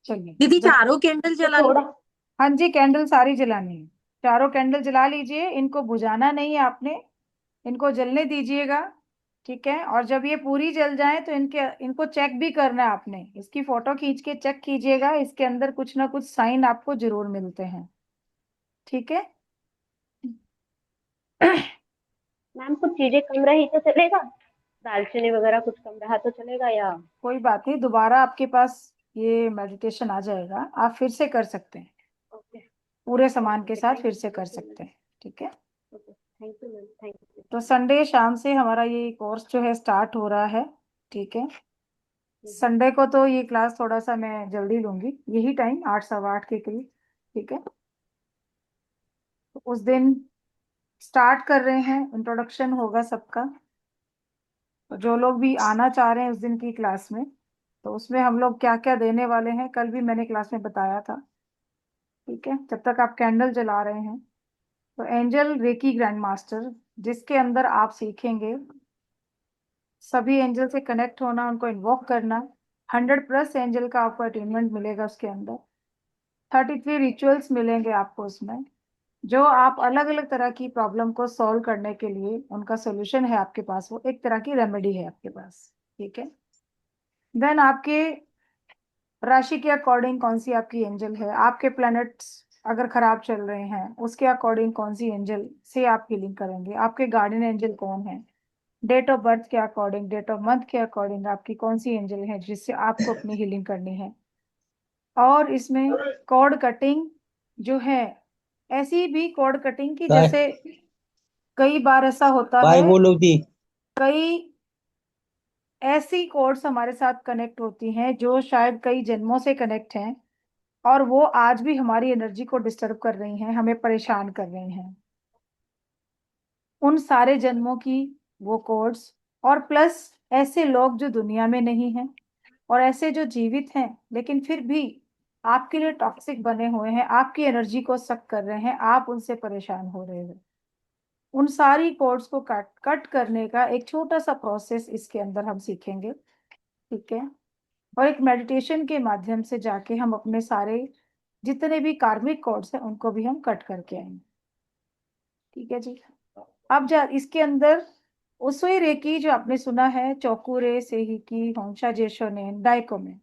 चलिए दीदी जब चारों कैंडल तो जलानी थोड़ा, है? हाँ जी कैंडल सारी जलानी है। चारों कैंडल जला लीजिए, इनको बुझाना नहीं है आपने, इनको जलने दीजिएगा। ठीक है, और जब ये पूरी जल जाए तो इनके इनको चेक भी करना है आपने, इसकी फोटो खींच के चेक कीजिएगा, इसके अंदर कुछ ना कुछ साइन आपको जरूर मिलते हैं। ठीक है। मैम कुछ चीजें कम रही तो चलेगा? दालचीनी वगैरह कुछ कम रहा तो चलेगा या? कोई बात नहीं, दोबारा आपके पास ये मेडिटेशन आ जाएगा, आप फिर से कर सकते हैं, ओके। पूरे सामान के ओके, साथ थैंक फिर से यू कर मैम। सकते हैं। ठीक है। Okay, thank you ma'am, thank you. तो संडे शाम से हमारा ये कोर्स जो है स्टार्ट हो रहा है। ठीक है। संडे को तो ये क्लास थोड़ा सा मैं जल्दी लूंगी, यही टाइम 8 सवा 8 के करीब। ठीक है। तो उस दिन स्टार्ट कर रहे हैं, इंट्रोडक्शन होगा सबका। तो जो लोग भी आना चाह रहे हैं उस दिन की क्लास में, तो उसमें हम लोग क्या क्या देने वाले हैं कल भी मैंने क्लास में बताया था। ठीक है, जब तक आप कैंडल जला रहे हैं तो एंजल रेकी ग्रैंड मास्टर, जिसके अंदर आप सीखेंगे सभी एंजल से कनेक्ट होना, उनको इन्वोक करना। 100+ एंजल का आपको अटेनमेंट मिलेगा उसके अंदर। 33 रिचुअल्स मिलेंगे आपको उसमें, जो आप अलग अलग तरह की प्रॉब्लम को सॉल्व करने के लिए उनका सोल्यूशन है आपके पास, वो एक तरह की रेमेडी है आपके पास। ठीक है। देन आपके राशि के अकॉर्डिंग कौन सी आपकी एंजल है, आपके प्लैनेट्स अगर खराब चल रहे हैं उसके अकॉर्डिंग कौन सी एंजल से आप हीलिंग करेंगे, आपके गार्डियन एंजल कौन है, डेट ऑफ बर्थ के अकॉर्डिंग, डेट ऑफ मंथ के अकॉर्डिंग आपकी कौन सी एंजल है जिससे आपको अपनी हीलिंग करनी है। और इसमें कॉर्ड कटिंग जो है, ऐसी भी कॉर्ड कटिंग की बाय जैसे कई बार ऐसा होता बाय है, बोलो दी। कई ऐसी कॉर्ड्स हमारे साथ कनेक्ट होती हैं जो शायद कई जन्मों से कनेक्ट हैं, और वो आज भी हमारी एनर्जी को डिस्टर्ब कर रही हैं, हमें परेशान कर रही हैं। उन सारे जन्मों की वो कॉर्ड्स, और प्लस ऐसे लोग जो दुनिया में नहीं हैं और ऐसे जो जीवित हैं लेकिन फिर भी आपके लिए टॉक्सिक बने हुए हैं, आपकी एनर्जी को सक कर रहे हैं, आप उनसे परेशान हो रहे हो, उन सारी कोड्स को कट कट करने का एक छोटा सा प्रोसेस इसके अंदर हम सीखेंगे। ठीक है। और एक मेडिटेशन के माध्यम से जाके हम अपने सारे जितने भी कार्मिक कोड्स हैं उनको भी हम कट करके आएंगे। ठीक है जी। अब जा इसके अंदर उसुई रेकी जो आपने सुना है, चौकुरे सेहिकी होंशा जेशोने डाइको में,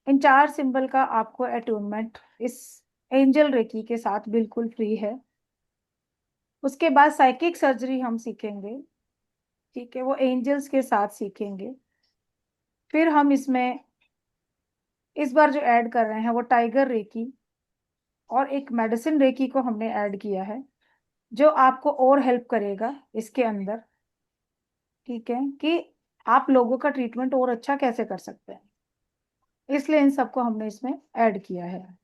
इन 4 सिंबल का आपको अटूनमेंट इस एंजल रेकी के साथ बिल्कुल फ्री है। उसके बाद साइकिक सर्जरी हम सीखेंगे। ठीक है, वो एंजल्स के साथ सीखेंगे। फिर हम इसमें इस बार जो ऐड कर रहे हैं वो टाइगर रेकी और एक मेडिसिन रेकी को हमने ऐड किया है, जो आपको और हेल्प करेगा इसके अंदर। ठीक है, कि आप लोगों का ट्रीटमेंट और अच्छा कैसे कर सकते हैं, इसलिए इन सबको हमने इसमें ऐड किया है।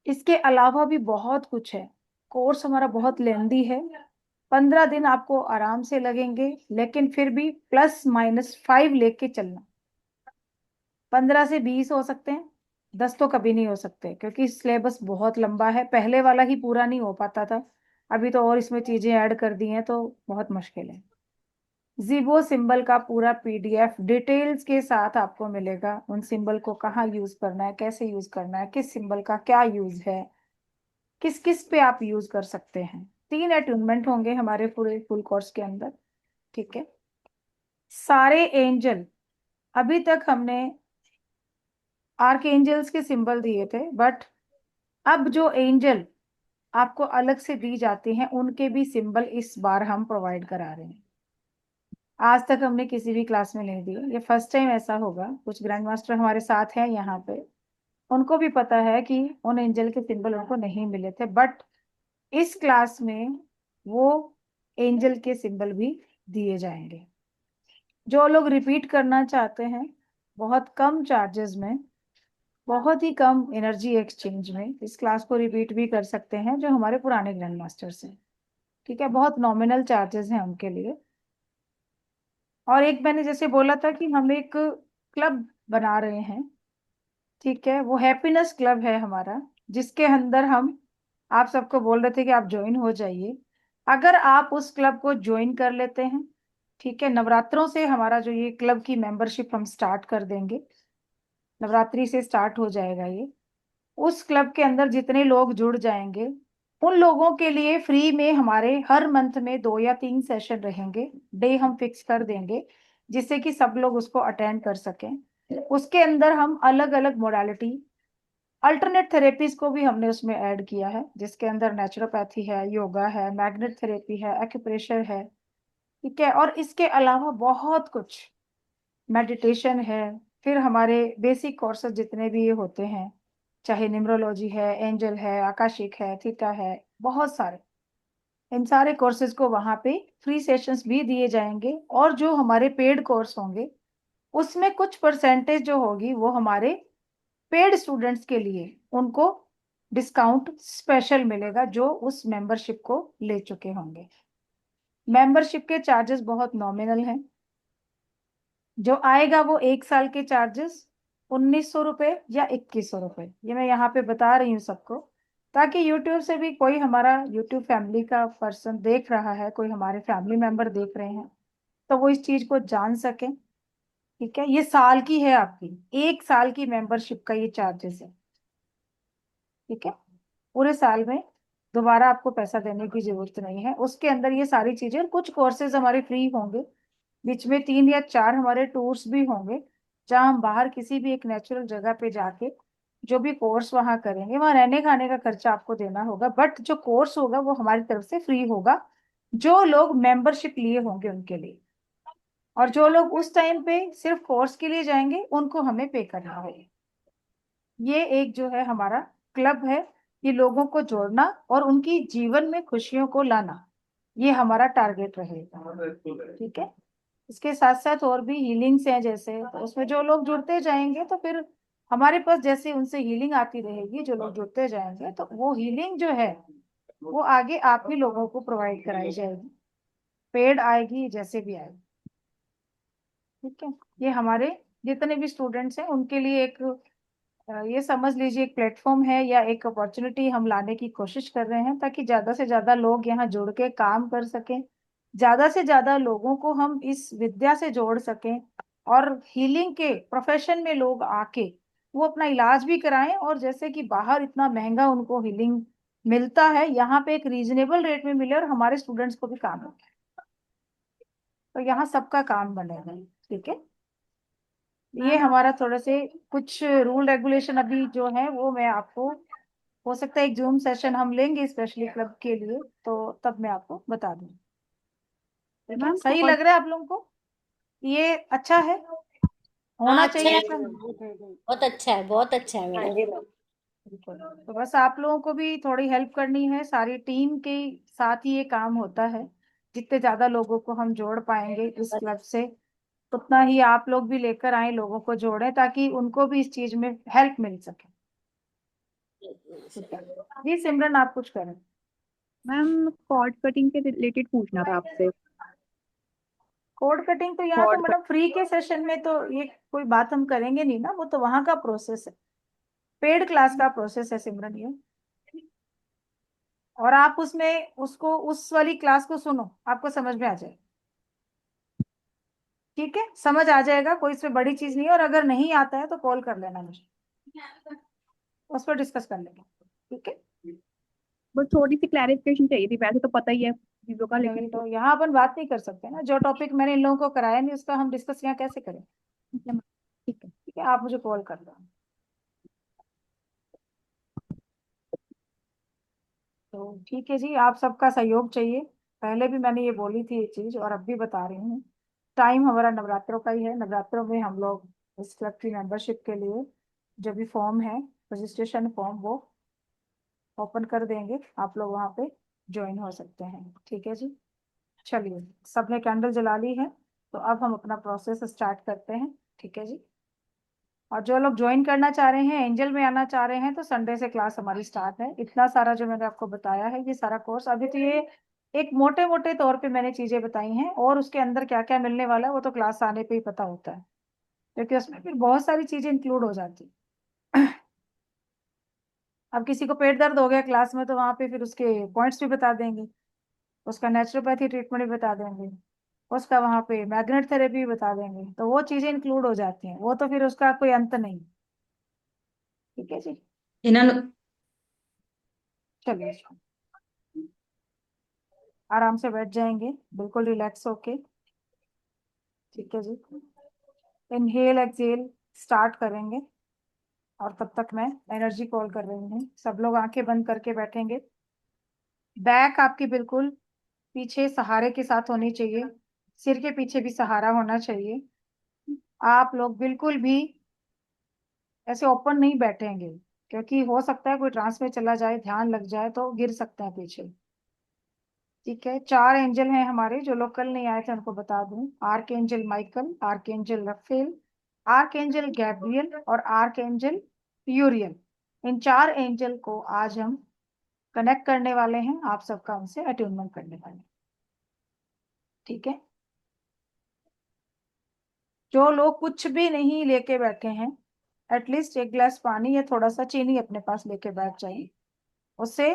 इसके अलावा भी बहुत कुछ है, कोर्स हमारा बहुत लेंदी है, 15 दिन आपको आराम से लगेंगे, लेकिन फिर भी ±5 लेके चलना। 15 से 20 हो सकते हैं, 10 तो कभी नहीं हो सकते, क्योंकि सिलेबस बहुत लंबा है, पहले वाला ही पूरा नहीं हो पाता था, अभी तो और इसमें चीजें ऐड कर दी हैं तो बहुत मुश्किल है। जीबो सिंबल का पूरा पीडीएफ डिटेल्स के साथ आपको मिलेगा, उन सिंबल को कहाँ यूज करना है, कैसे यूज करना है, किस सिंबल का क्या यूज है, किस किस पे आप यूज कर सकते हैं। 3 अटूनमेंट होंगे हमारे पूरे फुल कोर्स के अंदर। ठीक है। सारे एंजल, अभी तक हमने आर्क एंजल्स के सिंबल दिए थे, बट अब जो एंजल आपको अलग से दी जाते हैं उनके भी सिंबल इस बार हम प्रोवाइड करा रहे हैं। आज तक हमने किसी भी क्लास में नहीं दिए, ये फर्स्ट टाइम ऐसा होगा। कुछ ग्रैंड मास्टर हमारे साथ हैं यहाँ पे, उनको भी पता है कि उन एंजल के सिंबल उनको नहीं मिले थे, बट इस क्लास में वो एंजल के सिंबल भी दिए जाएंगे। जो लोग रिपीट करना चाहते हैं, बहुत कम चार्जेस में, बहुत ही कम एनर्जी एक्सचेंज में इस क्लास को रिपीट भी कर सकते हैं, जो हमारे पुराने ग्रैंड मास्टर्स हैं। ठीक है, बहुत नॉमिनल चार्जेस हैं उनके लिए। और एक मैंने जैसे बोला था कि हम एक क्लब बना रहे हैं। ठीक है, वो हैप्पीनेस क्लब है हमारा, जिसके अंदर हम आप सबको बोल रहे थे कि आप ज्वाइन हो जाइए। अगर आप उस क्लब को ज्वाइन कर लेते हैं, ठीक है, नवरात्रों से हमारा जो ये क्लब की मेंबरशिप हम स्टार्ट कर देंगे। नवरात्रि से स्टार्ट हो जाएगा ये। उस क्लब के अंदर जितने लोग जुड़ जाएंगे उन लोगों के लिए फ्री में हमारे हर मंथ में 2 या 3 सेशन रहेंगे। डे हम फिक्स कर देंगे जिससे कि सब लोग उसको अटेंड कर सकें। उसके अंदर हम अलग अलग मोडालिटी, अल्टरनेट थेरेपीज को भी हमने उसमें ऐड किया है, जिसके अंदर नेचुरोपैथी है, योगा है, मैग्नेट थेरेपी है, एक्यूप्रेशर है। ठीक है, और इसके अलावा बहुत कुछ, मेडिटेशन है। फिर हमारे बेसिक कोर्सेज जितने भी ये होते हैं, चाहे न्यूमरोलॉजी है, एंजल है, आकाशिक है, थीटा है, बहुत सारे, इन सारे कोर्सेज को वहां पे फ्री सेशंस भी दिए जाएंगे। और जो हमारे पेड कोर्स होंगे उसमें कुछ परसेंटेज जो होगी वो हमारे पेड स्टूडेंट्स के लिए उनको डिस्काउंट स्पेशल मिलेगा, जो उस मेंबरशिप को ले चुके होंगे। मेंबरशिप के चार्जेस बहुत नॉमिनल हैं। जो आएगा वो 1 साल के चार्जेस 1900 रुपये या 2100 रुपये, ये मैं यहाँ पे बता रही हूँ सबको, ताकि यूट्यूब से भी कोई हमारा यूट्यूब फैमिली का पर्सन देख रहा है, कोई हमारे फैमिली मेंबर देख रहे हैं, तो वो इस चीज को जान सके। ठीक है, ये साल की है आपकी, 1 साल की मेंबरशिप का ये चार्जेस है। ठीक है, पूरे साल में दोबारा आपको पैसा देने की जरूरत नहीं है। उसके अंदर ये सारी चीजें, और कुछ कोर्सेज हमारे फ्री होंगे, बीच में 3 या 4 हमारे टूर्स भी होंगे, जहाँ हम बाहर किसी भी एक नेचुरल जगह पे जाके जो भी कोर्स वहां करेंगे, वहां रहने खाने का खर्चा आपको देना होगा, बट जो कोर्स होगा वो हमारी तरफ से फ्री होगा, जो लोग मेंबरशिप लिए होंगे उनके लिए। और जो लोग उस टाइम पे सिर्फ कोर्स के लिए जाएंगे उनको हमें पे करना होगा। ये एक जो है हमारा क्लब है, ये लोगों को जोड़ना और उनकी जीवन में खुशियों को लाना, ये हमारा टारगेट रहेगा। ठीक है, इसके साथ साथ और भी हीलिंग्स हैं, जैसे तो उसमें जो लोग जुड़ते जाएंगे तो फिर हमारे पास जैसे उनसे हीलिंग आती रहेगी, जो लोग जुड़ते जाएंगे तो वो हीलिंग जो है वो आगे आप ही लोगों को प्रोवाइड कराई जाएगी, पेड आएगी जैसे भी आएगी। ठीक है, ये हमारे जितने भी स्टूडेंट्स हैं उनके लिए एक ये समझ लीजिए एक प्लेटफॉर्म है या एक अपॉर्चुनिटी हम लाने की कोशिश कर रहे हैं, ताकि ज्यादा से ज्यादा लोग यहाँ जुड़ के काम कर सकें, ज्यादा से ज्यादा लोगों को हम इस विद्या से जोड़ सकें, और हीलिंग के प्रोफेशन में लोग आके वो अपना इलाज भी कराएं, और जैसे कि बाहर इतना महंगा उनको हीलिंग मिलता है, यहाँ पे एक रीजनेबल रेट में मिले और हमारे स्टूडेंट्स को भी काम हो, तो यहाँ सबका काम बनेगा। ठीक है, ये मैम हमारा थोड़ा से कुछ रूल रेगुलेशन अभी जो है वो मैं आपको, हो सकता है एक जूम सेशन हम लेंगे स्पेशली क्लब के लिए, तो तब मैं आपको बता दूँ। ठीक है, मैम सही कॉर्ड लग रहा है आप लोगों को? ये अच्छा है, हाँ होना अच्छा चाहिए है ऐसा। बहुत अच्छा है बहुत अच्छा है हाँ मैडम। जी मैम। बिल्कुल, तो बस आप लोगों को भी थोड़ी हेल्प करनी है, सारी टीम के साथ ही ये काम होता है। जितने ज्यादा लोगों को हम जोड़ पाएंगे इस बस क्लब से, उतना ही आप लोग भी लेकर आए, लोगों को जोड़ें, ताकि उनको भी इस चीज में हेल्प मिल सके। ठीक है जी, सिमरन आप कुछ करें। मैम कॉर्ड कटिंग के रिलेटेड पूछना था आपसे। कोड कटिंग तो यहाँ तो कॉर्ड कट मतलब फ्री के सेशन में तो ये कोई बात हम करेंगे नहीं ना, वो तो वहां का प्रोसेस है, पेड क्लास का प्रोसेस है सिमरन ये। और आप उसमें उसको उस वाली क्लास को सुनो, आपको समझ में आ जाए। ठीक है, समझ आ जाएगा, कोई इसमें बड़ी चीज नहीं है, और अगर नहीं आता है तो कॉल कर लेना मुझे, उस पर डिस्कस कर लेंगे। ठीक है, बस थोड़ी सी क्लैरिफिकेशन चाहिए थी, वैसे तो पता ही है चीजों का, नहीं लेकिन तो यहाँ अपन बात नहीं कर सकते ना, जो टॉपिक मैंने इन लोगों को कराया नहीं उसका हम डिस्कस यहाँ कैसे करें। ठीक है। ठीक है, आप मुझे कॉल कर दो। तो ठीक है जी, आप सबका सहयोग चाहिए, पहले भी मैंने ये बोली थी ये चीज और अब भी बता रही हूँ। टाइम हमारा नवरात्रों का ही है, नवरात्रों में हम लोग इस क्लब की मेंबरशिप के लिए जो भी फॉर्म है, रजिस्ट्रेशन फॉर्म, वो ओपन कर देंगे, आप लोग वहाँ पे ज्वाइन हो सकते हैं। ठीक है जी, चलिए, सबने कैंडल जला ली है, तो अब हम अपना प्रोसेस स्टार्ट करते हैं। ठीक है जी, और जो लोग ज्वाइन करना चाह रहे हैं, एंजल में आना चाह रहे हैं, तो संडे से क्लास हमारी स्टार्ट है। इतना सारा जो मैंने आपको बताया है ये सारा कोर्स, अभी तो ये एक मोटे मोटे तौर पे मैंने चीजें बताई हैं, और उसके अंदर क्या क्या मिलने वाला है वो तो क्लास आने पे ही पता होता है, क्योंकि उसमें फिर बहुत सारी चीजें इंक्लूड हो जाती है। अब किसी को पेट दर्द हो गया क्लास में, तो वहां पे फिर उसके पॉइंट्स भी बता देंगे, उसका नेचुरोपैथी ट्रीटमेंट भी बता देंगे, उसका वहां पे मैग्नेट थेरेपी भी बता देंगे, तो वो चीजें इंक्लूड हो जाती हैं, वो तो फिर उसका कोई अंत नहीं। ठीक है जी, इन्होंने चलिए आराम से बैठ जाएंगे, बिल्कुल रिलैक्स होके। ठीक है जी, इनहेल एक्सहेल स्टार्ट करेंगे, और तब तक मैं एनर्जी कॉल कर रही हूँ। सब लोग आंखें बंद करके बैठेंगे। बैक आपकी बिल्कुल पीछे सहारे के साथ होनी चाहिए, सिर के पीछे भी सहारा होना चाहिए। आप लोग बिल्कुल भी ऐसे ओपन नहीं बैठेंगे, क्योंकि हो सकता है कोई ट्रांस में चला जाए, ध्यान लग जाए तो गिर सकते हैं पीछे। ठीक है, 4 एंजल हैं हमारे, जो लोग कल नहीं आए थे उनको बता दूं। Archangel Michael, archangel Raphael, archangel Gabriel और आर्क एंजल यूरियल। इन 4 एंजल को आज हम कनेक्ट करने वाले हैं, आप सबका उनसे अट्यूनमेंट करने वाले हैं। ठीक है, जो लोग कुछ भी नहीं लेके बैठे हैं, एटलीस्ट एक गिलास पानी या थोड़ा सा चीनी अपने पास लेके बैठ जाइए। उससे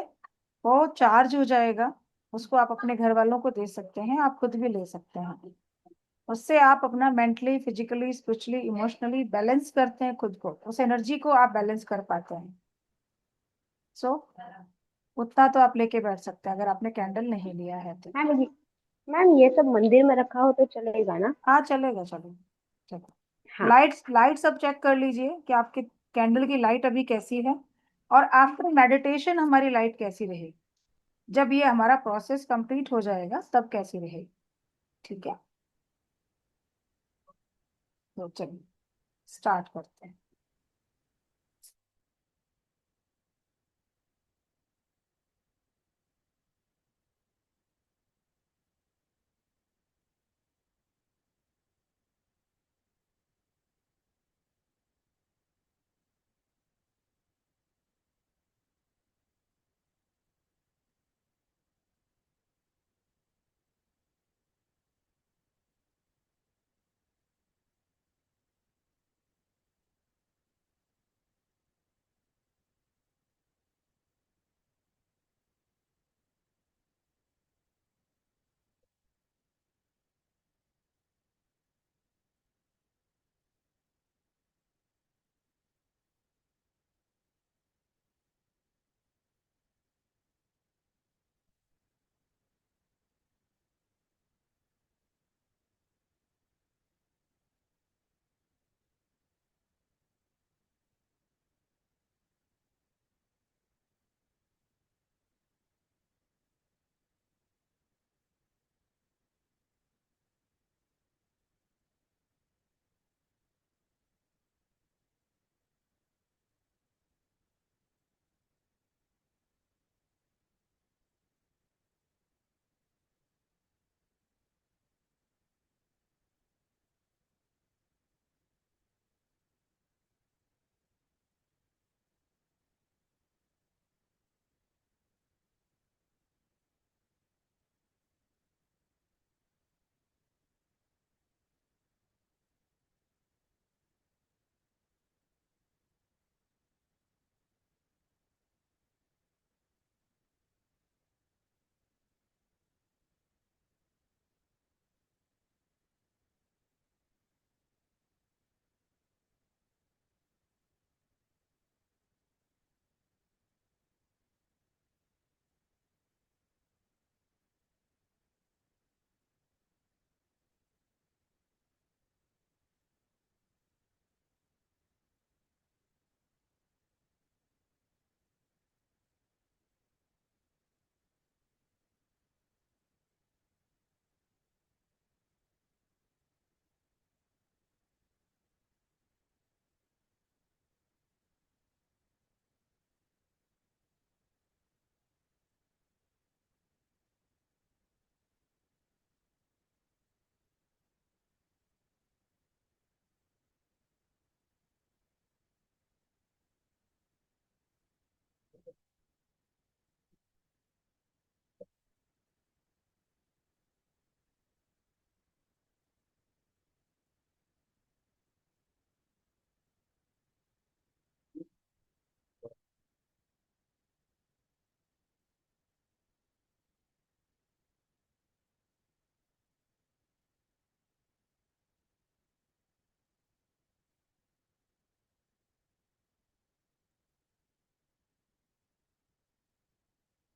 वो चार्ज हो जाएगा, उसको आप अपने घर वालों को दे सकते हैं, आप खुद भी ले सकते हैं। उससे आप अपना mentally, physically, spiritually, emotionally balance करते हैं खुद को, उस एनर्जी को आप बैलेंस कर पाते हैं। सो उतना तो आप लेके बैठ सकते हैं, अगर आपने कैंडल नहीं लिया है तो। मैम मैम ये सब मंदिर में रखा हो तो चलेगा ना? हाँ चलेगा, चलो चलो। हाँ। लाइट्स लाइट सब चेक कर लीजिए कि आपके कैंडल की लाइट अभी कैसी है, और आफ्टर मेडिटेशन हमारी लाइट कैसी रहेगी, जब ये हमारा प्रोसेस कंप्लीट हो जाएगा तब कैसी रहेगी। ठीक है, तो चलिए स्टार्ट करते हैं।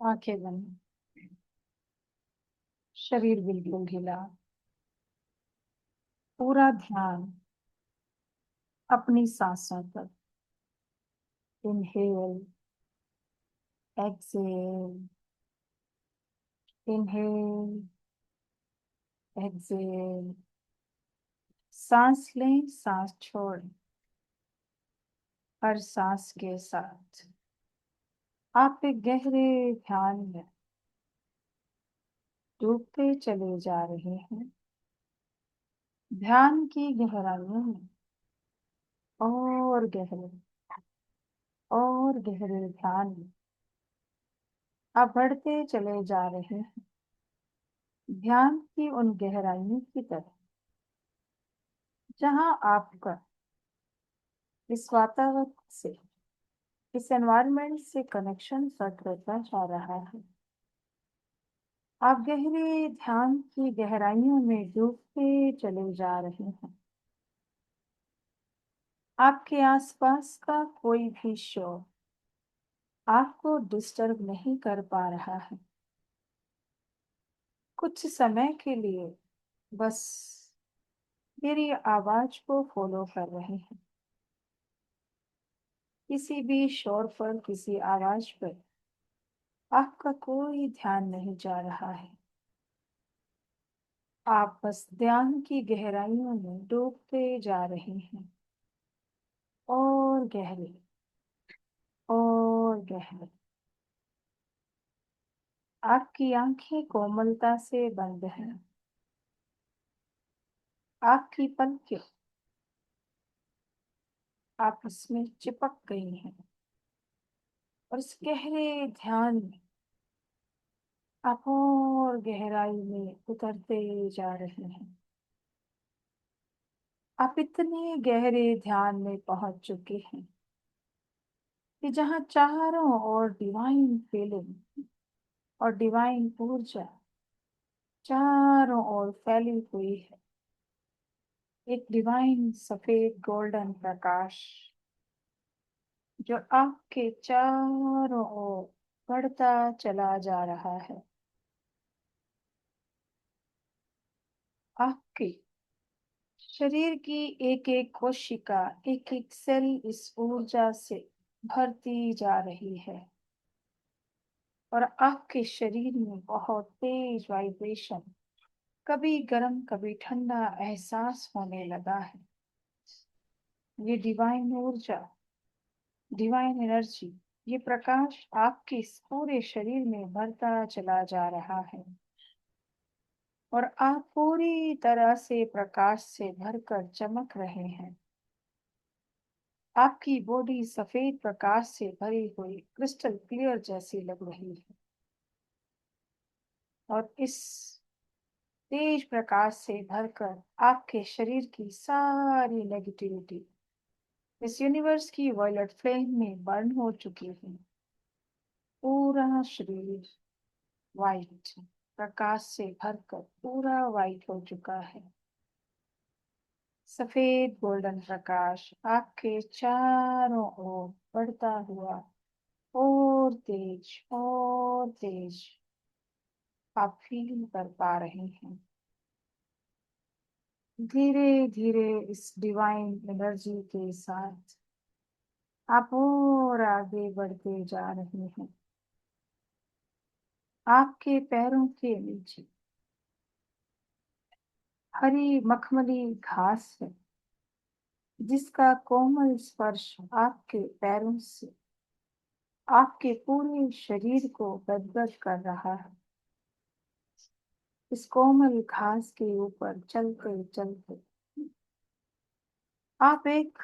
आंखें बंद, शरीर बिल्कुल ढीला, पूरा ध्यान अपनी सांसों पर। Inhale, exhale, inhale, exhale. सांस लें, सांस छोड़ें। हर सांस के साथ आप एक गहरे ध्यान में डूबते चले जा रहे हैं। ध्यान की गहराइयों में और गहरे ध्यान में आप बढ़ते चले जा रहे हैं, ध्यान की उन गहराइयों की तरफ जहां आपका इस वातावरण से, इस एनवायरनमेंट से कनेक्शन बढ़ता जा रहा है। आप गहरे ध्यान की गहराइयों में डूबते चले जा रहे हैं। आपके आसपास का कोई भी शोर आपको डिस्टर्ब नहीं कर पा रहा है। कुछ समय के लिए बस मेरी आवाज को फॉलो कर रहे हैं। किसी भी शोर पर, किसी आवाज पर आपका कोई ध्यान नहीं जा रहा है। आप बस ध्यान की गहराइयों में डूबते जा रहे हैं, और गहरे और गहरे। आपकी आंखें कोमलता से बंद हैं। आपकी पलकें आपस में चिपक गई हैं, और इस गहरे ध्यान में आप और गहराई में उतरते जा रहे हैं। आप इतने गहरे ध्यान में पहुंच चुके हैं कि जहां चारों ओर डिवाइन फीलिंग और डिवाइन ऊर्जा चारों ओर फैली हुई है। एक डिवाइन सफेद गोल्डन प्रकाश जो आपके चारों ओर बढ़ता चला जा रहा है। आपके शरीर की एक एक कोशिका, एक एक सेल इस ऊर्जा से भरती जा रही है, और आपके शरीर में बहुत तेज वाइब्रेशन, कभी गर्म कभी ठंडा एहसास होने लगा है। ये डिवाइन ऊर्जा, डिवाइन एनर्जी, ये प्रकाश आपके इस पूरे शरीर में भरता चला जा रहा है, और आप पूरी तरह से प्रकाश से भरकर चमक रहे हैं। आपकी बॉडी सफेद प्रकाश से भरी हुई क्रिस्टल क्लियर जैसी लग रही है, और इस तेज प्रकाश से भरकर आपके शरीर की सारी नेगेटिविटी इस यूनिवर्स की वायलेट फ्लेम में बर्न हो चुकी है। पूरा शरीर वाइट प्रकाश से भरकर पूरा वाइट हो चुका है। सफेद गोल्डन प्रकाश आपके चारों ओर बढ़ता हुआ और तेज आप फील कर पा रहे हैं। धीरे धीरे इस डिवाइन एनर्जी के साथ आप और आगे बढ़ते जा रहे हैं। आपके पैरों के नीचे हरी मखमली घास है, जिसका कोमल स्पर्श आपके पैरों से आपके पूरे शरीर को गदगद कर रहा है। इस कोमल घास के ऊपर चलते चलते आप एक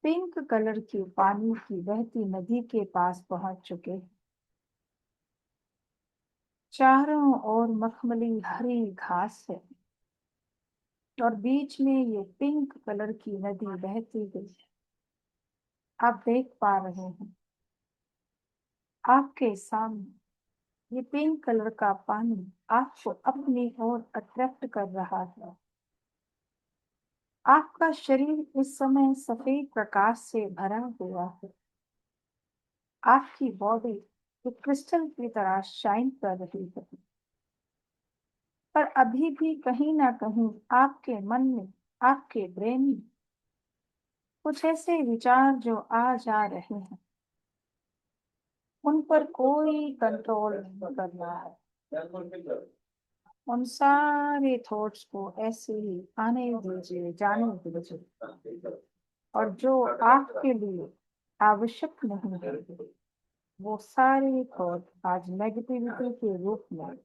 पिंक कलर की पानी की बहती नदी के पास पहुंच चुके हैं। चारों ओर मखमली हरी घास है, और बीच में ये पिंक कलर की नदी बहती गई है। आप देख पा रहे हैं आपके सामने ये पिंक कलर का पानी आपको अपनी ओर अट्रैक्ट कर रहा है। आपका शरीर इस समय सफेद प्रकाश से भरा हुआ है। आपकी बॉडी एक क्रिस्टल की तरह शाइन कर रही है। पर अभी भी कहीं ना कहीं आपके मन में, आपके ब्रेन में कुछ ऐसे विचार जो आ जा रहे हैं, उन पर कोई कंट्रोल नहीं करना है। उन सारे थॉट्स को ऐसे ही आने दीजिए, जाने दीजिए। और जो आपके लिए आवश्यक नहीं है, वो सारे थॉट आज नेगेटिविटी के रूप में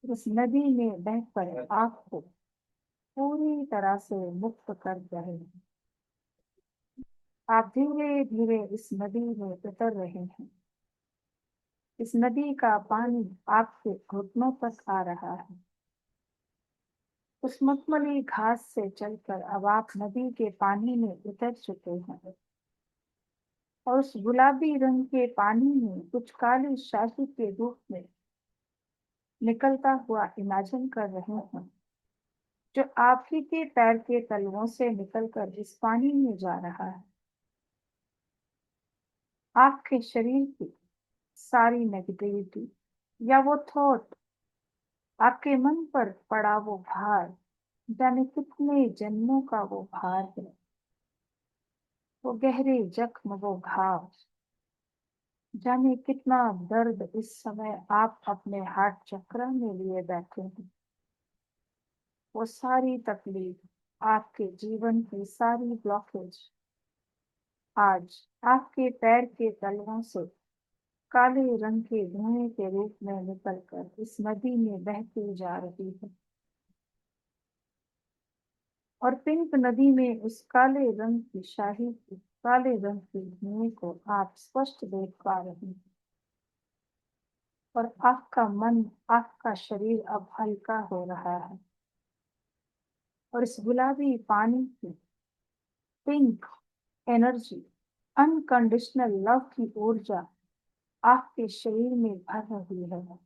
उस नदी में बहकर आपको पूरी तरह से मुक्त कर रहे हैं। आप धीरे धीरे इस नदी में उतर रहे हैं। इस नदी का पानी आपके घुटनों तक आ रहा है। उस मखमली घास से चलकर अब आप नदी के पानी में उतर चुके हैं और उस गुलाबी रंग के पानी में कुछ काली शाही के रूप में निकलता हुआ इमेजिन कर रहे हैं, जो आप ही के पैर के तलवों से निकलकर इस पानी में जा रहा है। आपके शरीर की सारी नेगेटिविटी या वो थॉट, आपके मन पर पड़ा वो भार, जाने कितने जन्मों का वो भार है, वो गहरे जख्म, वो घाव, जाने कितना दर्द इस समय आप अपने हार्ट चक्र में लिए बैठे हैं। वो सारी तकलीफ, आपके जीवन की सारी ब्लॉकेज आज आपके पैर के तलवों से काले रंग के धुएं के रूप में निकलकर इस नदी में बहती जा रही है। और पिंक नदी में उस काले रंग की शाही की, काले रंग की धुएं को आप स्पष्ट देख पा रहे हैं। और आपका मन, आपका शरीर अब हल्का हो रहा है। और इस गुलाबी पानी की पिंक एनर्जी, अनकंडीशनल लव की ऊर्जा आपके शरीर में भर रही है।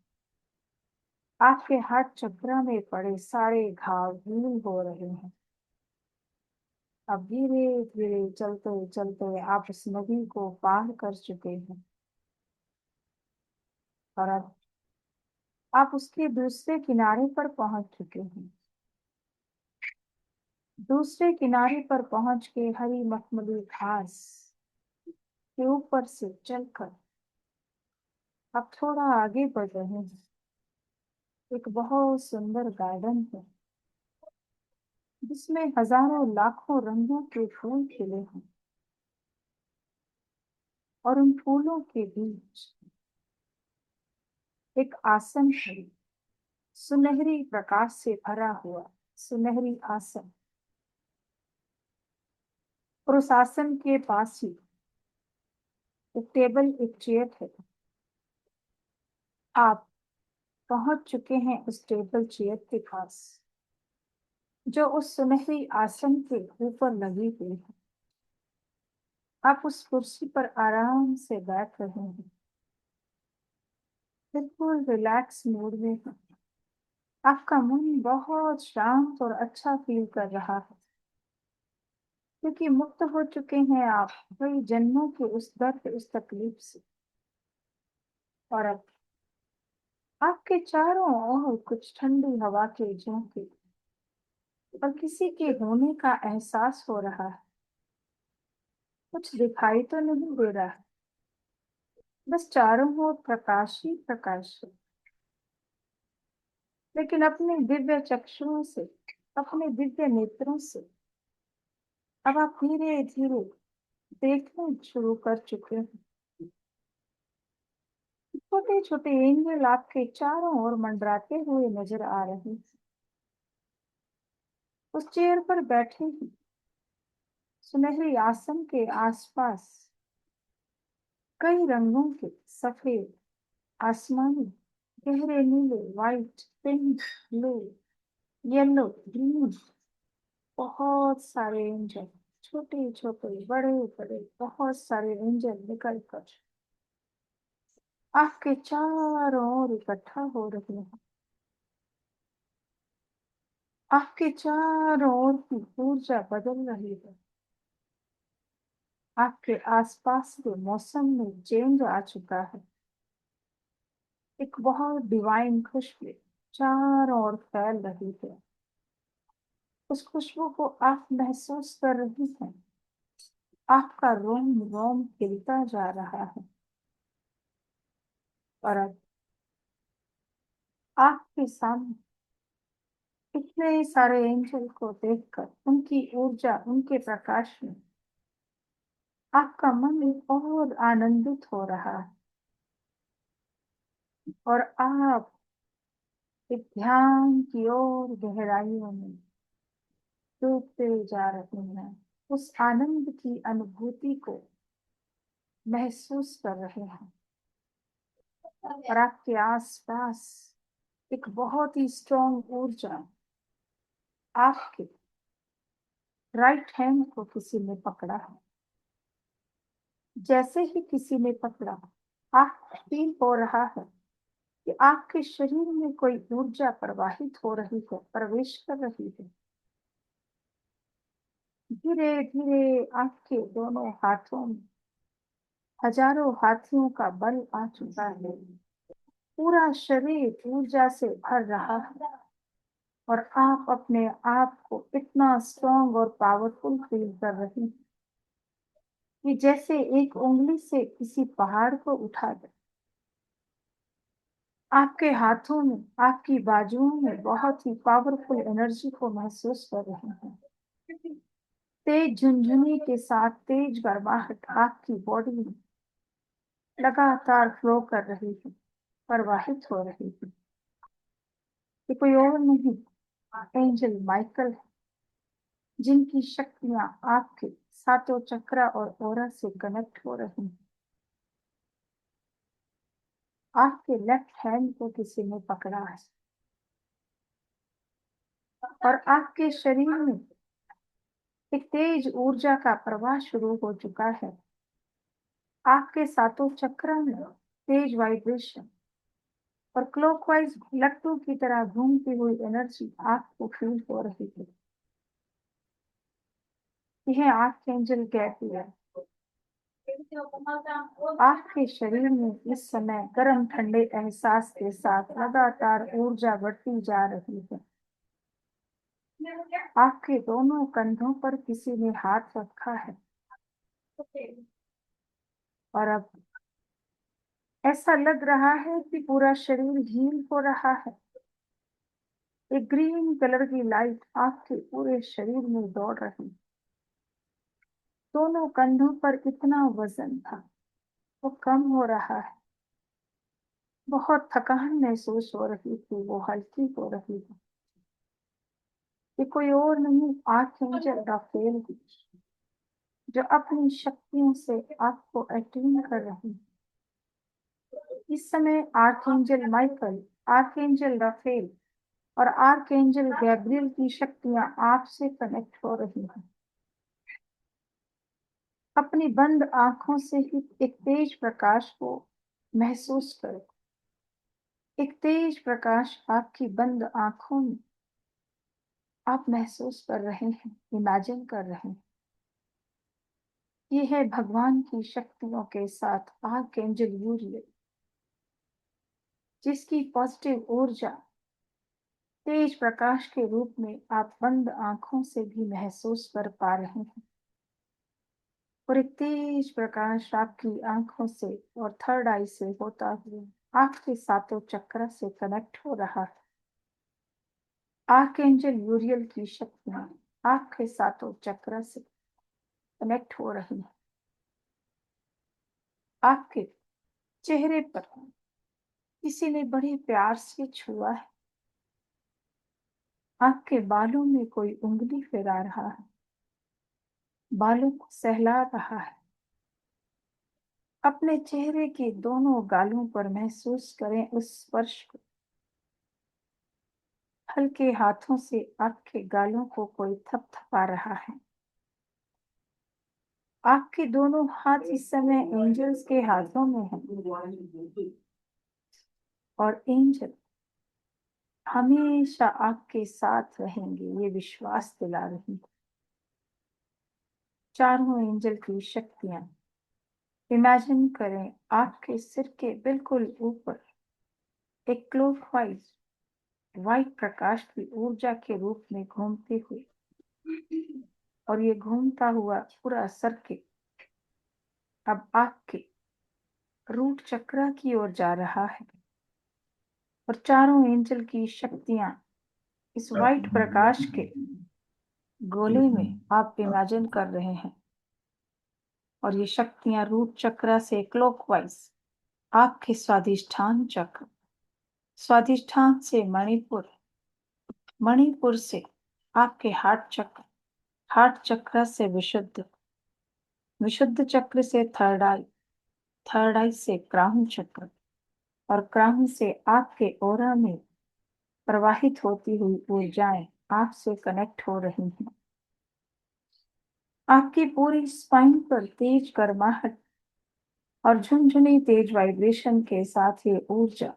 आपके हाथ चक्र में पड़े सारे घाव हील हो रहे हैं। अब धीरे धीरे चलते चलते आप इस नदी को पार कर चुके हैं और अब आप उसके दूसरे किनारे पर पहुंच चुके हैं। दूसरे किनारे पर पहुंच के हरी मखमली घास के ऊपर से चलकर आप थोड़ा आगे बढ़ रहे हैं। एक बहुत सुंदर गार्डन है जिसमें हजारों लाखों रंगों के फूल खिले हैं। और उन फूलों के बीच एक आसन है, सुनहरी प्रकाश से भरा हुआ सुनहरी आसन। और उस आसन के पास ही एक टेबल, एक चेयर है। आप पहुंच चुके हैं उस टेबल चेयर के पास, जो उस सुनहरी आसन के ऊपर लगी हुई है। आप उस कुर्सी पर आराम से बैठ रहे हैं, बिल्कुल रिलैक्स मूड में हैं। आपका मन बहुत शांत और अच्छा फील कर रहा है, क्योंकि मुक्त हो चुके हैं आप कई जन्मों के उस दर्द, उस तकलीफ से। और अब आपके चारों ओर कुछ ठंडी हवा के झोंके और किसी के होने का एहसास हो रहा है। कुछ दिखाई तो नहीं दे रहा, बस चारों ओर प्रकाश ही प्रकाश है। लेकिन अपने दिव्य चक्षुओं से, अपने दिव्य नेत्रों से अब आप धीरे धीरे देखना शुरू कर चुके हैं। छोटे छोटे एंगल आपके चारों ओर मंडराते हुए नजर आ रहे हैं। उस चेयर पर बैठे ही सुनहरी आसन के आसपास कई रंगों के, सफेद, आसमानी, गहरे नीले, white, pink, blue, yellow, green, बहुत सारे एंजल, छोटे छोटे, बड़े बड़े, बहुत सारे एंजल निकल कर आपके चारों ओर इकट्ठा हो रहे हैं। आपके चारों ओर की ऊर्जा बदल रही है। आपके आसपास के मौसम में चेंज आ चुका है। एक बहुत डिवाइन खुशबू चारों ओर फैल रही है। उस खुशबू को आप महसूस कर रही हैं। आपका रोम रोम खिलता जा रहा है। और अब आपके सामने इतने सारे एंजल को देखकर, उनकी ऊर्जा, उनके प्रकाश में आपका मन और आनंदित हो रहा है। और आप एक ध्यान की ओर गहराइयों में डूबते जा रहे हैं। उस आनंद की अनुभूति को महसूस कर रहे हैं। और आपके आसपास एक बहुत ही स्ट्रॉन्ग ऊर्जा आपके राइट हैंड को किसी ने पकड़ा है। जैसे ही किसी ने पकड़ा, आप फील हो रहा है कि आपके शरीर में कोई ऊर्जा प्रवाहित हो रही है, प्रवेश कर रही है। धीरे धीरे आपके दोनों हाथों में हजारों हाथियों का बल आ चुका है। पूरा शरीर ऊर्जा से भर रहा है। और आप अपने आप को इतना स्ट्रॉन्ग और पावरफुल फील कर रही हैं कि जैसे एक उंगली से किसी पहाड़ को उठा दे। आपके हाथों में, आपकी बाजुओं में बहुत ही पावरफुल एनर्जी को महसूस कर रहे हैं। तेज झुनझुनी के साथ तेज गर्माहट आपकी बॉडी में लगातार फ्लो कर रही है, प्रवाहित हो रही है। ये कोई और नहीं, एंजल माइकल है, जिनकी शक्तियां आपके सातों चक्रा और ऑरा से कनेक्ट हो रही हैं। आपके लेफ्ट हैंड को किसी ने पकड़ा है और आपके शरीर में एक तेज ऊर्जा का प्रवाह शुरू हो चुका है। आपके सातों चक्र में तेज वाइब्रेशन और क्लॉकवाइज लट्टू की तरह घूमती हुई एनर्जी आपको फील हो रही है। यह आर्कएंजल गैब्रियल आपके शरीर में इस समय गर्म ठंडे एहसास के साथ लगातार ऊर्जा बढ़ती जा रही है। आपके दोनों कंधों पर किसी ने हाथ रखा है। और अब ऐसा लग रहा है कि पूरा शरीर हील हो रहा है। एक ग्रीन कलर की लाइट आपके पूरे शरीर में दौड़ रही। दोनों कंधों पर इतना वजन था, वो कम हो रहा है। बहुत थकान महसूस हो रही थी, वो हल्की हो रही है। ये कोई और नहीं, आर्कएंजल राफेल, जो अपनी शक्तियों से आपको अट्यून कर रही है। इस समय आर्कएंजल माइकल, आर्कएंजल राफेल और आर्कएंजल गैब्रियल की शक्तियां आपसे कनेक्ट हो रही हैं। अपनी बंद आंखों से ही एक तेज प्रकाश को महसूस करें। एक तेज प्रकाश आपकी बंद आंखों में आप महसूस कर रहे हैं, इमेजिन कर रहे हैं। ये है भगवान की शक्तियों के साथ आर्कएंजल यूरियल, जिसकी पॉजिटिव ऊर्जा तेज प्रकाश के रूप में आप बंद आंखों से भी महसूस कर पा रहे हैं। और एक तेज प्रकाश आपकी आंखों से और थर्ड आई से होता हुआ आपके सातों चक्र से कनेक्ट हो रहा है। आर्कएंजल यूरियल की शक्तियां आपके सातों चक्र से कनेक्ट हो रही है। आपके चेहरे पर किसी ने बड़े प्यार से छुआ है। आपके बालों में कोई उंगली फैला रहा है, बालों को सहला रहा है। अपने चेहरे के दोनों गालों पर महसूस करें उस स्पर्श को। हल्के हाथों से आपके गालों को कोई थपथपा रहा है। आपके दोनों हाथ इस समय एंजल्स के हाथों में हैं। और एंजल हमेशा आपके साथ रहेंगे, ये विश्वास दिला रही है। चारों एंजल की शक्तियां इमेजिन करें आपके सिर के बिल्कुल ऊपर एक क्लॉकवाइज व्हाइट प्रकाश की ऊर्जा के रूप में घूमते हुए, और ये घूमता हुआ पूरा सर्किट अब आपके रूट चक्र की ओर जा रहा है, और चारों एंजल की शक्तियां इस व्हाइट प्रकाश के गोले में आप इमेजिन कर रहे हैं, और ये शक्तियां रूट चक्र से क्लॉकवाइज आपके स्वादिष्ठान चक्र, स्वादिष्ठान से मणिपुर, मणिपुर से आपके हार्ट चक्र, हार्ट चक्र से विशुद्ध, विशुद्ध चक्र से थर्ड आई, थर्ड आई से क्राउन चक्र, और क्राउन से आपके ओरा में प्रवाहित होती हुई ऊर्जाएं आपसे कनेक्ट हो रही हैं। आपकी पूरी स्पाइन पर तेज गर्माहट और झुनझुनी तेज वाइब्रेशन के साथ ये ऊर्जा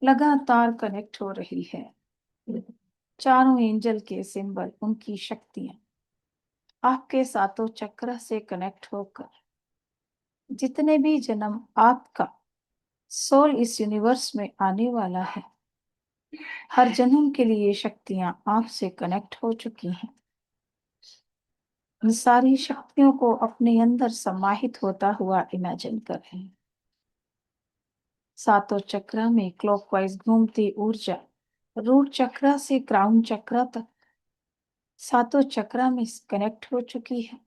लगातार कनेक्ट हो रही है। चारों एंजल के सिंबल, उनकी शक्तियां आपके सातों चक्र से कनेक्ट होकर जितने भी जन्म आपका सोल इस यूनिवर्स में आने वाला है, हर जन्म के लिए शक्तियां आपसे कनेक्ट हो चुकी हैं। इन सारी शक्तियों को अपने अंदर समाहित होता हुआ इमेजिन कर रहे हैं। सातों चक्र में क्लॉकवाइज घूमती ऊर्जा रूट चक्र से क्राउन चक्र तक सातों चक्र में कनेक्ट हो चुकी है,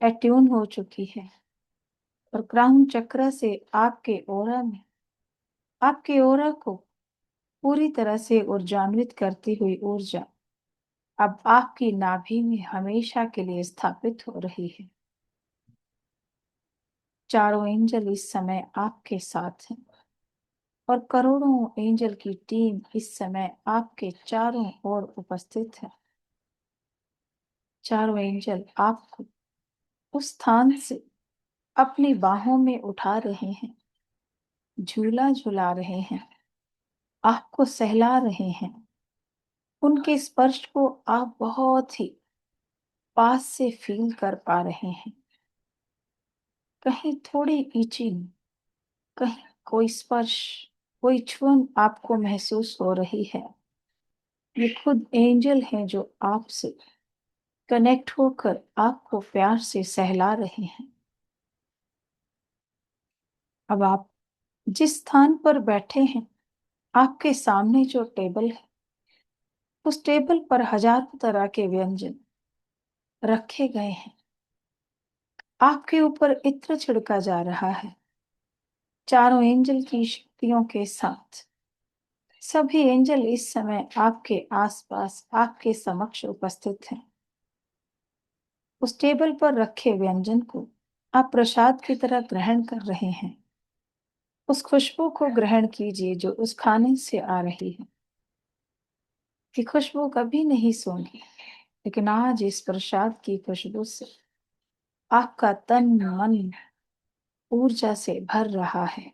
एट्यून हो चुकी है, और क्राउन चक्र से आपके ओरा में, आपके ओरा को पूरी तरह से ऊर्जान्वित करती हुई ऊर्जा अब आपकी नाभि में हमेशा के लिए स्थापित हो रही है। चारों एंजल इस समय आपके साथ हैं, और करोड़ों एंजल की टीम इस समय आपके चारों ओर उपस्थित है। चारों एंजल आपको उस स्थान से अपनी बाहों में उठा रहे हैं, झूला झुला रहे हैं, आपको सहला रहे हैं। उनके स्पर्श को आप बहुत ही पास से फील कर पा रहे हैं। कहीं थोड़ी ईचिंग, कहीं कोई स्पर्श, कोई छुअन आपको महसूस हो रही है। ये खुद एंजल हैं जो आपसे कनेक्ट होकर आपको प्यार से सहला रहे हैं। अब आप जिस स्थान पर बैठे हैं, आपके सामने जो टेबल है, उस टेबल पर हजारों तरह के व्यंजन रखे गए हैं। आपके ऊपर इत्र छिड़का जा रहा है। चारों एंजल की शक्तियों के साथ सभी एंजल इस समय आपके आसपास, आपके समक्ष उपस्थित हैं। उस टेबल पर रखे व्यंजन को आप प्रसाद की तरह ग्रहण कर रहे हैं। उस खुशबू को ग्रहण कीजिए जो उस खाने से आ रही है। कि खुशबू कभी नहीं सूंघी, लेकिन आज इस प्रसाद की खुशबू से आपका तन मन ऊर्जा से भर रहा है।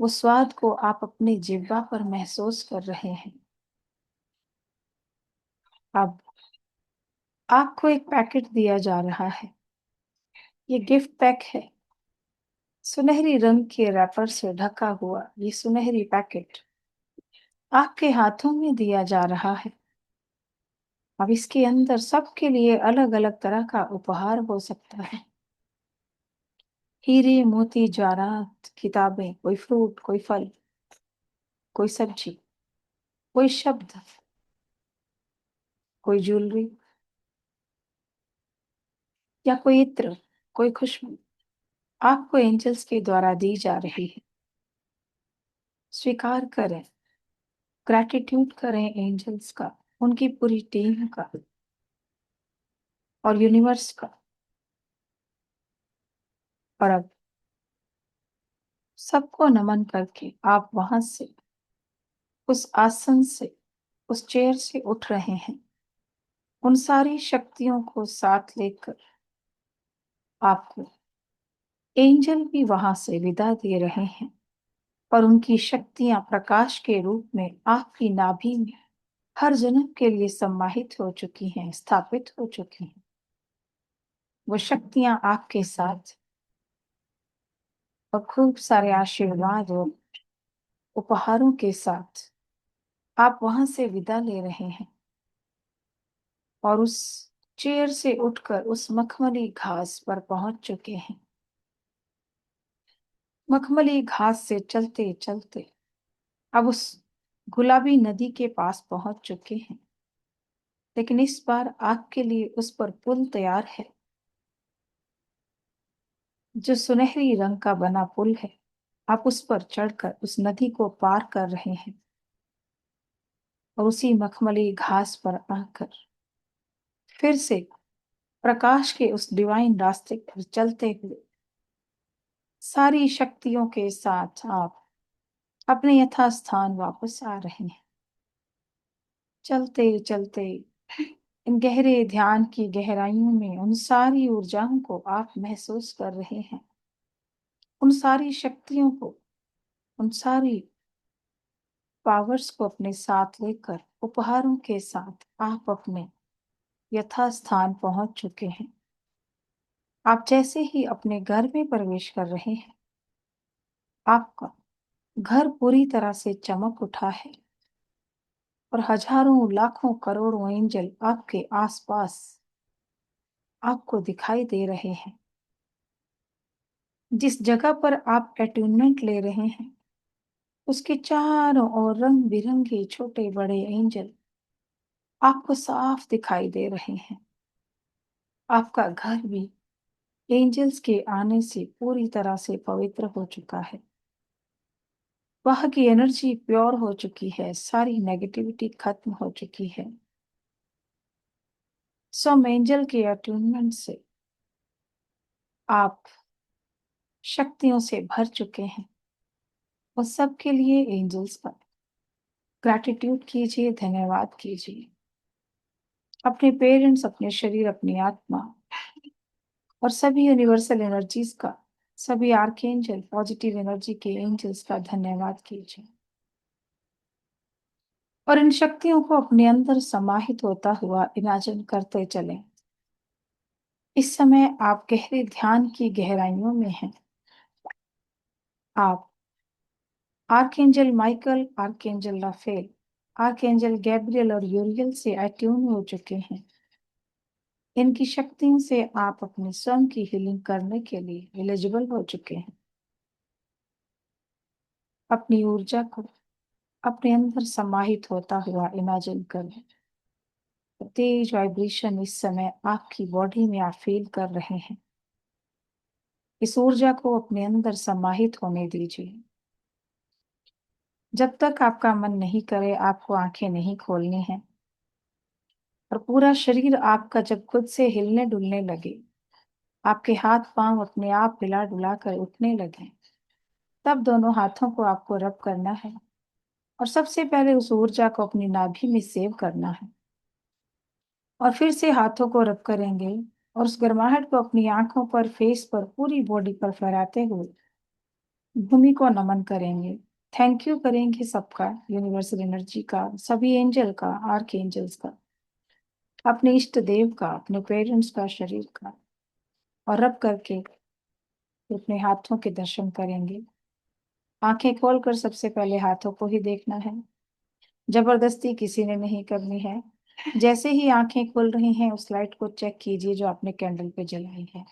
वो स्वाद को आप अपनी जिह्वा पर महसूस कर रहे हैं। अब आपको एक पैकेट दिया जा रहा है। ये गिफ्ट पैक है। सुनहरी रंग के रैपर से ढका हुआ ये सुनहरी पैकेट आपके हाथों में दिया जा रहा है। अब इसके अंदर सबके लिए अलग अलग तरह का उपहार हो सकता है। हीरे मोती जवाहरात, किताबें, कोई फ्रूट, कोई फल, कोई सब्जी, कोई शब्द, कोई ज्वेलरी, या कोई इत्र, कोई खुशबू आपको एंजल्स के द्वारा दी जा रही है। स्वीकार करें, ग्रैटिट्यूड करें एंजल्स का, उनकी पूरी टीम का और यूनिवर्स का। और अब सबको नमन करके आप वहां से, उस आसन से, उस चेयर से उठ रहे हैं। उन सारी शक्तियों को साथ लेकर आपको एंजल भी वहां से विदा दे रहे हैं, और उनकी शक्तियां प्रकाश के रूप में आपकी नाभि में हर जन्म के लिए सम्माहित हो चुकी हैं, स्थापित हो चुकी हैं। वो शक्तियां आपके साथ और खूब सारे आशीर्वाद और उपहारों के साथ आप वहां से विदा ले रहे हैं और उस चेयर से उठकर उस मखमली घास पर पहुंच चुके हैं। मखमली घास से चलते चलते अब उस गुलाबी नदी के पास पहुंच चुके हैं, लेकिन इस बार आपके लिए उस पर पुल तैयार है, जो सुनहरी रंग का बना पुल है। आप उस पर चढ़कर उस नदी को पार कर रहे हैं और उसी मखमली घास पर आकर फिर से प्रकाश के उस डिवाइन रास्ते पर चलते हुए सारी शक्तियों के साथ आप अपने यथास्थान वापस आ रहे हैं। चलते चलते इन गहरे ध्यान की गहराइयों में उन सारी ऊर्जाओं को आप महसूस कर रहे हैं, उन सारी शक्तियों को, उन सारी पावर्स को अपने साथ लेकर उपहारों के साथ आप अपने यथास्थान पहुंच चुके हैं। आप जैसे ही अपने घर में प्रवेश कर रहे हैं, आपका घर पूरी तरह से चमक उठा है और हजारों लाखों करोड़ों एंजल आपके आसपास आपको दिखाई दे रहे हैं। जिस जगह पर आप अटूनमेंट ले रहे हैं, उसके चारों ओर रंग बिरंगे छोटे बड़े एंजल आपको साफ दिखाई दे रहे हैं। आपका घर भी एंजल्स के आने से पूरी तरह से पवित्र हो चुका है। वहां की एनर्जी प्योर हो चुकी है, सारी नेगेटिविटी खत्म हो चुकी है। सम एंजल के अटूनमेंट से आप शक्तियों से भर चुके हैं और सबके लिए एंजल्स का ग्रैटिट्यूड कीजिए, धन्यवाद कीजिए। अपने पेरेंट्स, अपने शरीर, अपनी आत्मा और सभी यूनिवर्सल एनर्जीज का, सभी आर्कएंजल, पॉजिटिव एनर्जी के एंजल्स का धन्यवाद कीजिए और इन शक्तियों को अपने अंदर समाहित होता हुआ इमेजिन करते चलें। इस समय आप गहरे ध्यान की गहराइयों में हैं। आप archangel Michael, archangel Raphael, archangel Gabriel और यूरियल से अट्यून हो चुके हैं। इनकी शक्तियों से आप अपने स्वयं की हीलिंग करने के लिए एलिजिबल हो चुके हैं। अपनी ऊर्जा को अपने अंदर समाहित होता हुआ इमेजिन करें। तेज वाइब्रेशन इस समय आपकी बॉडी में आप फील कर रहे हैं। इस ऊर्जा को अपने अंदर समाहित होने दीजिए। जब तक आपका मन नहीं करे, आपको आंखें नहीं खोलनी है और पूरा शरीर आपका जब खुद से हिलने डुलने लगे, आपके हाथ पांव अपने आप हिला डुला कर उठने लगे, तब दोनों हाथों को आपको रब करना है और सबसे पहले उस ऊर्जा को अपनी नाभि में सेव करना है और फिर से हाथों को रब करेंगे और उस गर्माहट को अपनी आंखों पर, फेस पर, पूरी बॉडी पर फहराते हुए भूमि को नमन करेंगे। थैंक यू करेंगे सबका, यूनिवर्सल एनर्जी का, सभी एंजल का, आर्क एंजल्स का, अपने इष्ट देव का, अपने पेरेंट्स का, शरीर का, और रब करके अपने हाथों के दर्शन करेंगे। आंखें खोलकर सबसे पहले हाथों को ही देखना है, जबरदस्ती किसी ने नहीं करनी है। जैसे ही आंखें खुल रही हैं, उस लाइट को चेक कीजिए जो आपने कैंडल पे जलाई है।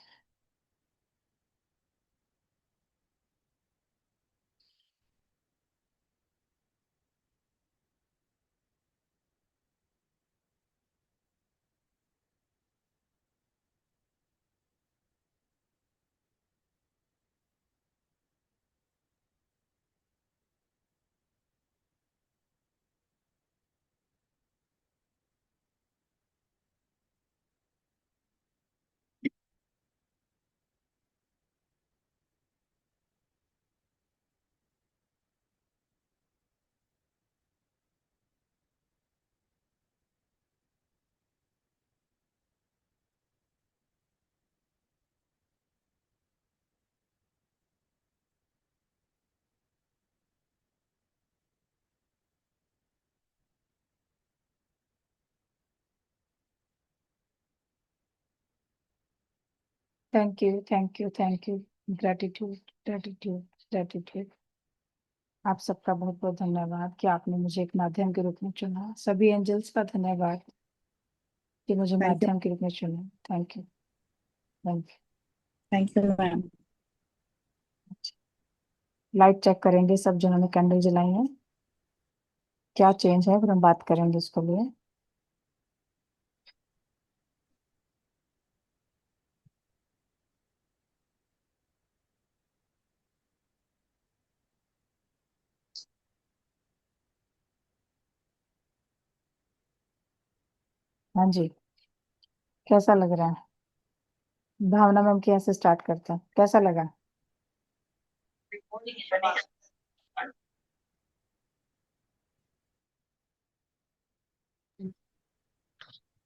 Thank you, thank you, thank you. Gratitude, gratitude, gratitude. आप सबका बहुत बहुत धन्यवाद कि आपने मुझे एक माध्यम के रूप में चुना। सभी एंजल्स का धन्यवाद कि मुझे थैंक यू। माध्यम के रूप में चुना। Thank you. Thank thank you ma'am. You. Light check करेंगे सब जिन्होंने कैंडल जलाई है, क्या चेंज है, फिर हम बात करेंगे इसको लिए। हाँ जी, कैसा लग रहा है? भावना मैम के यहाँ से स्टार्ट करते हैं, कैसा लगा?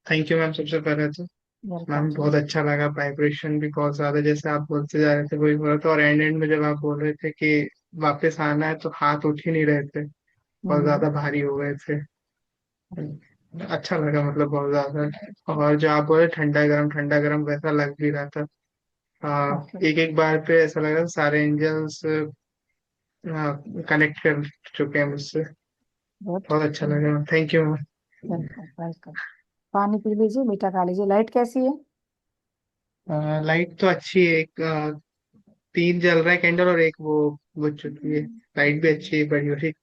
Thank you ma'am. सबसे पहले तो वेलकम मैम जी। बहुत अच्छा लगा। वाइब्रेशन भी बहुत ज्यादा, जैसे आप बोलते जा रहे थे वही हो रहा था। और एंड में जब आप बोल रहे थे कि वापस आना है, तो हाथ उठ ही नहीं रहे थे, बहुत हम्म। ज्यादा भारी हो गए थे। अच्छा लगा मतलब बहुत ज्यादा। और जो आप बोले ठंडा गरम वैसा लग भी रहा था। ओके। एक एक बार पे ऐसा लग रहा था सारे एंजल्स कनेक्ट कर चुके हैं मुझसे। गुड। बहुत अच्छा लगा। Thank you ma'am. Welcome welcome. पानी पी लीजिए, मीठा खा लीजिए। लाइट कैसी है? लाइट तो अच्छी है। एक तीन जल रहा है कैंडल, और एक वो बुझ चुकी है। लाइट भी अच्छी है, बड़ी बड़ी।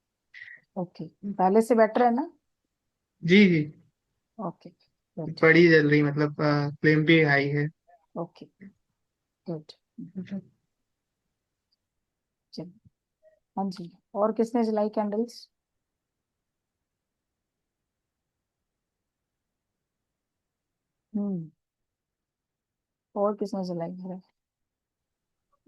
ओके, पहले से बेटर है ना? जी जी। Okay good. बड़ी जल रही, मतलब फ्लेम भी हाई है। Okay good. चलिए। हाँ जी, और किसने जलाई कैंडल्स? हम्म। और किसने जलाई है?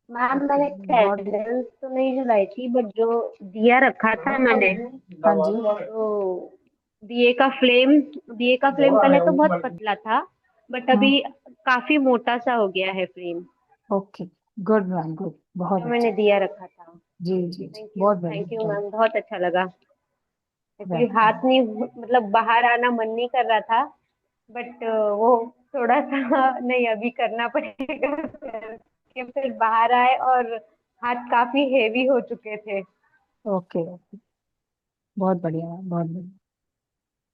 Ma'am okay. मैंने गॉड। कैंडल्स तो नहीं जलाई थी, बट जो दिया रखा था मैंने, हाँ जी। तो दिए का फ्लेम दिए का फ्लेम पहले तो बहुत पतला था, बट हम्म। अभी काफी मोटा सा हो गया है flame, okay good ma'am, good, बहुत जो अच्छा। मैंने दिया रखा था। जी जी जी, थैंक यू, बहुत थैंक यू बढ़िया। मैम, बहुत अच्छा लगा। एक्चुअली हाथ वेलकम। नहीं, मतलब बाहर आना मन नहीं कर रहा था, बट वो थोड़ा सा नहीं, अभी करना पड़ेगा कि फिर बाहर आए, और हाथ काफी हेवी हो चुके थे। ओके ओके, बहुत बढ़िया मैम, बहुत बढ़िया।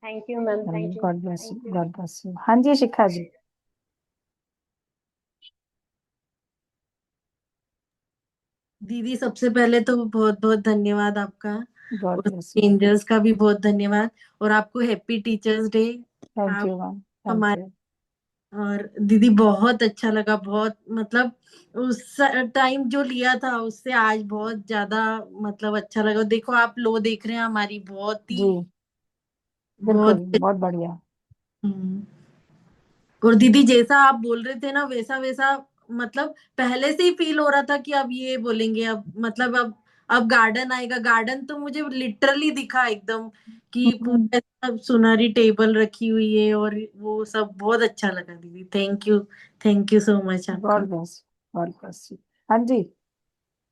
Thank you ma'am, thank you, God bless you, thank you. God bless you. हाँ जी शिखा जी। दीदी सबसे पहले तो बहुत बहुत धन्यवाद आपका, गॉड और ब्लेस यू। एंजल्स का भी बहुत धन्यवाद, और आपको हैप्पी टीचर्स डे। थैंक आप यू मैम, थैंक हमारे, यू। और दीदी बहुत अच्छा लगा, बहुत मतलब उस टाइम जो लिया था उससे आज बहुत ज्यादा मतलब अच्छा लगा। देखो आप लो देख रहे हैं हमारी, बहुत ही जी बिल्कुल, बहुत। बहुत बढ़िया। हम्म। और दीदी जैसा आप बोल रहे थे ना, वैसा वैसा मतलब पहले से ही फील हो रहा था कि अब ये बोलेंगे, अब मतलब अब गार्डन आएगा। गार्डन तो मुझे लिटरली दिखा एकदम, कि पूरा सब सुनहरी टेबल रखी हुई है, और वो सब बहुत अच्छा लगा दीदी। Thank you so much God आपका। Bless, God bless you. हाँ जी,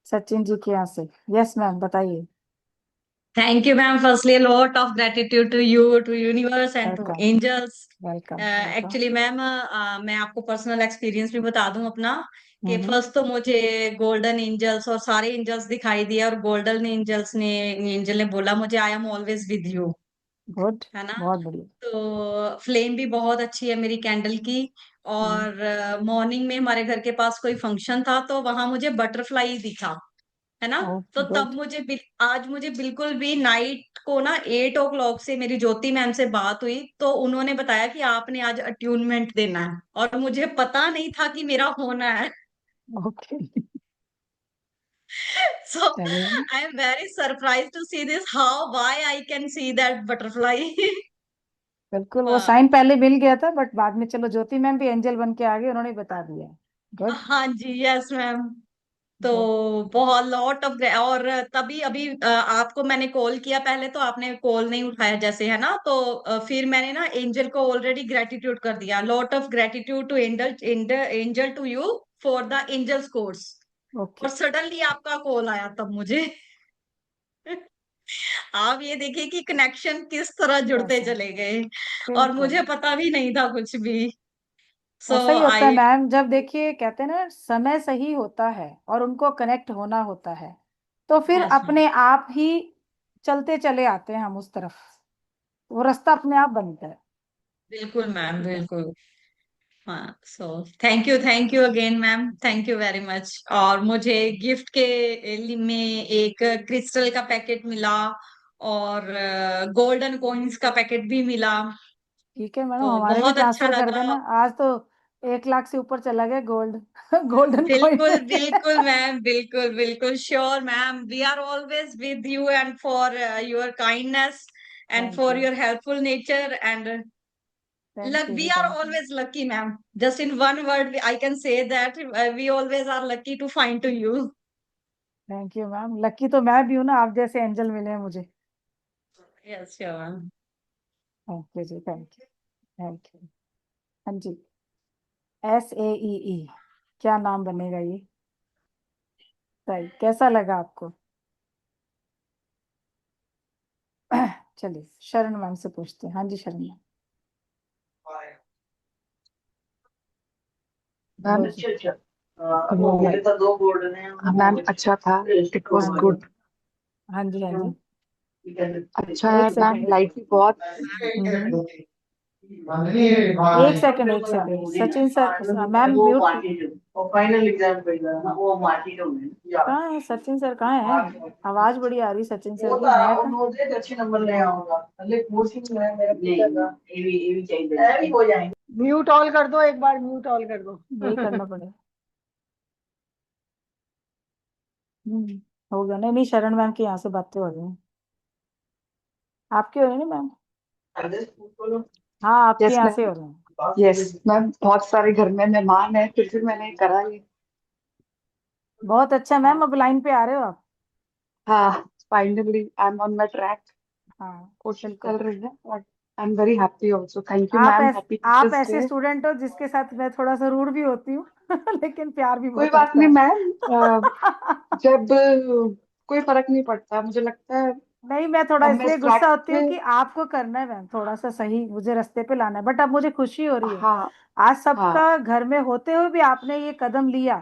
सचिन जी के यहाँ से। यस मैम, बताइए। Thank you, ma'am. Firstly, a lot of gratitude to you, to universe, and to welcome, angels. Welcome welcome. Actually ma'am, मैं आपको personal experience भी बता दूं अपना, कि हम्म। फर्स्ट तो मुझे गोल्डन एंजल्स और सारे एंजल्स दिखाई दिए, और गोल्डन एंजल ने बोला मुझे, I am always with you. Good, है ना? बहुत बढ़िया। तो फ्लेम भी बहुत अच्छी है मेरी कैंडल की। हम्म। और मॉर्निंग में हमारे घर के पास कोई फंक्शन था, तो वहां मुझे बटरफ्लाई दिखा। है ना? ओ तो तब गुड। आज मुझे बिल्कुल भी नाइट को ना 8 o'clock से मेरी ज्योति मैम से बात हुई, तो उन्होंने बताया कि आपने आज अट्यूनमेंट देना है, और मुझे पता नहीं था कि मेरा होना है। ओके। सो चलिए, I am very surprise to see this, how why I can see that butterfly. बिल्कुल वो हाँ। साइन पहले मिल गया था, बट बाद में चलो ज्योति मैम भी एंजल बन के आ गए, उन्होंने बता दिया। गुड। हाँ जी, यस मैम। तो गुड। बहुत लॉट ऑफ, और तभी अभी आपको मैंने कॉल किया पहले, तो आपने कॉल नहीं उठाया जैसे, है ना? तो फिर मैंने ना एंजल को ऑलरेडी ग्रेटिट्यूड कर दिया। Lot of gratitude to angel to you for the angels course. Okay. और सडनली आपका कॉल आया तब मुझे। आप ये देखिए कि कनेक्शन किस तरह जुड़ते कैसा? चले गए, और बिल्कुल मुझे पता भी नहीं था कुछ भी। सो ऐसा ही होता है आई, मैम, जब देखिए कहते हैं ना समय सही होता है और उनको कनेक्ट होना होता है, तो फिर यस मैम, अपने आप ही चलते चले आते हैं हम उस तरफ, वो रास्ता अपने आप बनता है। बिल्कुल मैम, ठीक है। बिल्कुल। हाँ, so thank you again ma'am, thank you very much. और मुझे गिफ्ट के में एक क्रिस्टल का पैकेट मिला और गोल्डन कॉइन्स का पैकेट भी मिला, ठीक है मैडम, तो हमारे भी बहुत अच्छा ट्रांसफर कर देना। लगा। आज तो 1 लाख से ऊपर चला गया गोल्ड गोल्डन कॉइन बिल्कुल में। बिल्कुल मैम, बिल्कुल बिल्कुल sure ma'am, we are always with you and for your kindness and thank for you, your helpful nature and thank you we जी, are thank you. always lucky ma'am, just in one word I can say that we always are lucky to find to you। Thank you ma'am, lucky तो मैं भी हूँ ना, आप जैसे angel मिले हैं मुझे। yes sure ma'am। Thank you जी, थैंक यू, थैंक यू। हाँ जी, SAEE, क्या नाम बनेगा ये? सही, कैसा लगा आपको? चलिए शरण मैम से पूछते हैं। हाँ जी शरण मैम, मैम लो जी। मैम अच्छा था, इट वाज हाँ जी, गुड। हाँ जी, हाँ जी। अच्छा है एक मैम, सेकंड। लाइट भी बहुत। हम्म, एक सेकंड, एक second, Sachin sir, ma'am mute. कहाँ है सचिन सर, कहाँ है? आवाज बड़ी आ रही सचिन सर की, है कहाँ? म्यूट ऑल कर दो, एक बार म्यूट ऑल कर दो। यही करना पड़ेगा। हो गया। नहीं नहीं, शरण मैम की यहाँ से बातें हो रही हैं, आपकी हो रही है ना मैम? हाँ, आपके यस यहाँ से मैम। हो रहे हैं। यस मैम, बहुत सारे घर में मेहमान हैं, फिर भी मैंने करा ये। बहुत अच्छा मैम, अब लाइन पे आ रहे हो आप। हाँ, finally I am on my track. हाँ कोशिश बिल्कुल। चल रही है और आई am very happy also. Thank you ma'am, happy आप टीचर्स ऐसे डे। स्टूडेंट हो जिसके साथ मैं थोड़ा सा रूड भी होती हूँ लेकिन प्यार भी कोई बहुत बात आता नहीं है। मैम, जब कोई फर्क नहीं पड़ता, मुझे लगता है नहीं, मैं थोड़ा अब मैं इसलिए इस गुस्सा ट्रैक होती पे। हूँ कि आपको करना है मैम, थोड़ा सा सही मुझे रास्ते पे लाना है, बट अब मुझे खुशी हो रही है। हाँ आज हाँ सबका घर में होते हुए भी आपने ये कदम लिया,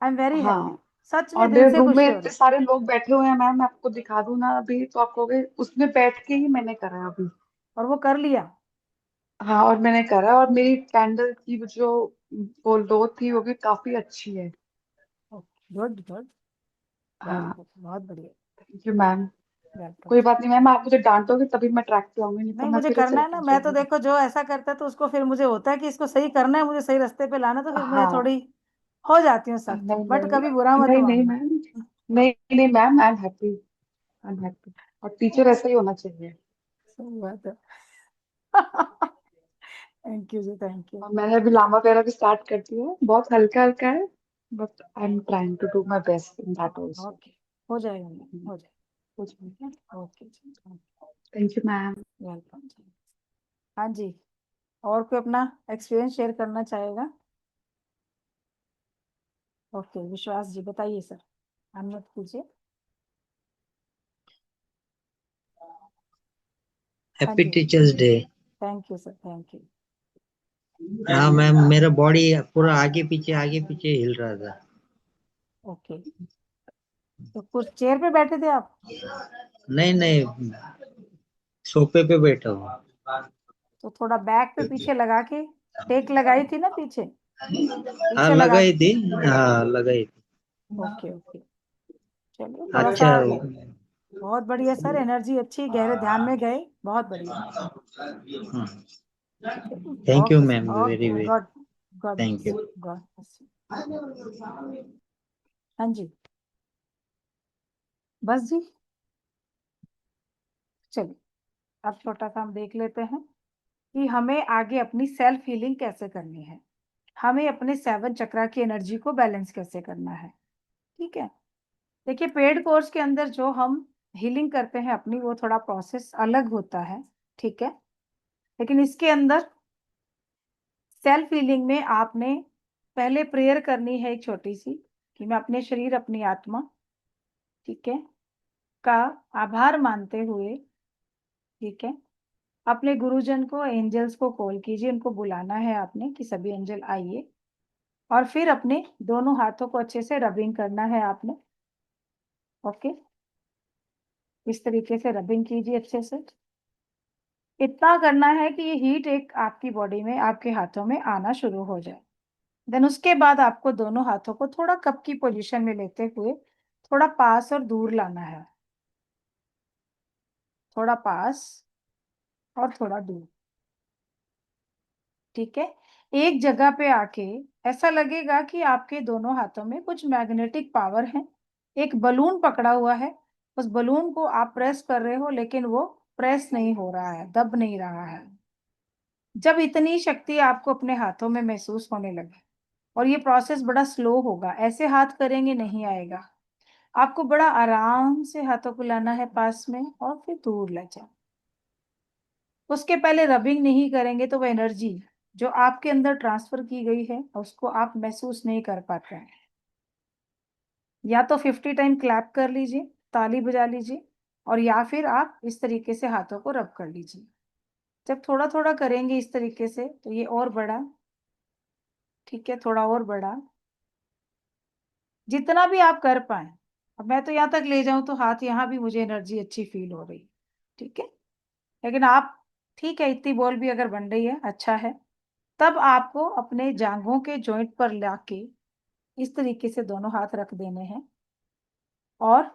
आई एम वेरी हैप्पी। हाँ। सच और में दिल मेरे से रूम में खुशी हो इतने रही। सारे लोग बैठे हुए हैं मैम, मैं आपको दिखा दूं ना अभी तो आप कहोगे उसमें बैठ के ही मैंने करा अभी। और वो कर लिया। हाँ, और मैंने करा, और मेरी कैंडल की वो जो वो लो थी वो भी काफी अच्छी है। गुड गुड, वेरी हाँ, गुड, बहुत बढ़िया। Thank you ma'am. वेलकम। कोई बात नहीं मैम, आप मुझे डांटोगे तभी मैं ट्रैक पे आऊंगी, नहीं तो नहीं, मैं मुझे फिर से करना है ना, रुक मैं तो जाऊंगी। देखो जो ऐसा करता है तो उसको फिर मुझे होता है कि इसको सही करना है, मुझे सही रास्ते पे लाना, तो फिर मैं हाँ, थोड़ी हो जाती हूँ सख्त, नहीं बट नहीं कभी बुरा मत नहीं नहीं मानना। मैम, नहीं नहीं ma'am, I am happy, I am happy. और टीचर ऐसा ही होना चाहिए। सही बात है थैंक यू जी, थैंक यू। और मैंने अभी लामा प्यारा भी स्टार्ट कर दिया है, बहुत हल्का हल्का है, but I am trying to do my best in that also. Okay, हो जाएगा मैम, हो जाएगा। ठीक है, ओके जी, थैंक यू मैम। वेलकम जी। हाँ जी, और कोई अपना एक्सपीरियंस शेयर करना चाहेगा? ओके, विश्वास जी बताइए सर, अनम्यूट कीजिए। हाँ हैप्पी जी, teachers day. Thank you sir, thank you. हाँ मैम, मेरा बॉडी पूरा आगे पीछे हिल रहा था। ओके, तो कुछ चेयर पे बैठे थे आप? नहीं नहीं, सोफे पे बैठा हूँ। तो थोड़ा बैक पे पीछे लगा के, टेक लगाई थी ना पीछे, हाँ पीछे लगा। लगाई थी, हाँ लगाई थी। ओके ओके, चलिए थोड़ा सा। अच्छा। बहुत बढ़िया सर, एनर्जी अच्छी, गहरे ध्यान में गए, बहुत बढ़िया। ठीक है, thank you okay ma'am, sir, very okay, very God God thank bless you. You, God bless you. हाँ जी, बस जी, चलिए अब छोटा सा हम देख लेते हैं कि हमें आगे अपनी सेल्फ हीलिंग कैसे करनी है, हमें अपने 7 चक्रा की एनर्जी को बैलेंस कैसे करना है। ठीक है, देखिए पेड कोर्स के अंदर जो हम हीलिंग करते हैं अपनी, वो थोड़ा प्रोसेस अलग होता है। ठीक है, लेकिन इसके अंदर सेल्फ हीलिंग में आपने पहले प्रेयर करनी है एक छोटी सी, कि मैं अपने शरीर, अपनी आत्मा, ठीक है, का आभार मानते हुए, ठीक है, अपने गुरुजन को, एंजल्स को कॉल कीजिए, उनको बुलाना है आपने कि सभी एंजल आइए, और फिर अपने दोनों हाथों को अच्छे से रबिंग करना है आपने। ओके, इस तरीके से रबिंग कीजिए अच्छे से। इतना करना है कि ये हीट एक आपकी बॉडी में, आपके हाथों में आना शुरू हो जाए। देन उसके बाद आपको दोनों हाथों को थोड़ा कप की पोजीशन में लेते हुए थोड़ा पास और दूर लाना है, थोड़ा पास और थोड़ा दूर। ठीक है, एक जगह पे आके ऐसा लगेगा कि आपके दोनों हाथों में कुछ मैग्नेटिक पावर है। एक बलून पकड़ा हुआ है, उस बलून को आप प्रेस कर रहे हो लेकिन वो प्रेस नहीं हो रहा है, दब नहीं रहा है। जब इतनी शक्ति आपको अपने हाथों में महसूस होने लगे, और ये प्रोसेस बड़ा स्लो होगा, ऐसे हाथ करेंगे नहीं आएगा, आपको बड़ा आराम से हाथों को लाना है पास में और फिर दूर ले जाओ। उसके पहले रबिंग नहीं करेंगे तो वो एनर्जी जो आपके अंदर ट्रांसफर की गई है उसको आप महसूस नहीं कर पाते हैं। या तो 50 टाइम क्लैप कर लीजिए, ताली बजा लीजिए, और या फिर आप इस तरीके से हाथों को रब कर लीजिए। जब थोड़ा थोड़ा करेंगे इस तरीके से तो ये और बड़ा, ठीक है, थोड़ा और बड़ा, जितना भी आप कर पाए। अब मैं तो यहाँ तक ले जाऊं तो हाथ यहाँ भी मुझे एनर्जी अच्छी फील हो रही, ठीक है, लेकिन आप, ठीक है, इतनी बॉल भी अगर बन रही है अच्छा है। तब आपको अपने जांघों के जॉइंट पर लाके इस तरीके से दोनों हाथ रख देने हैं और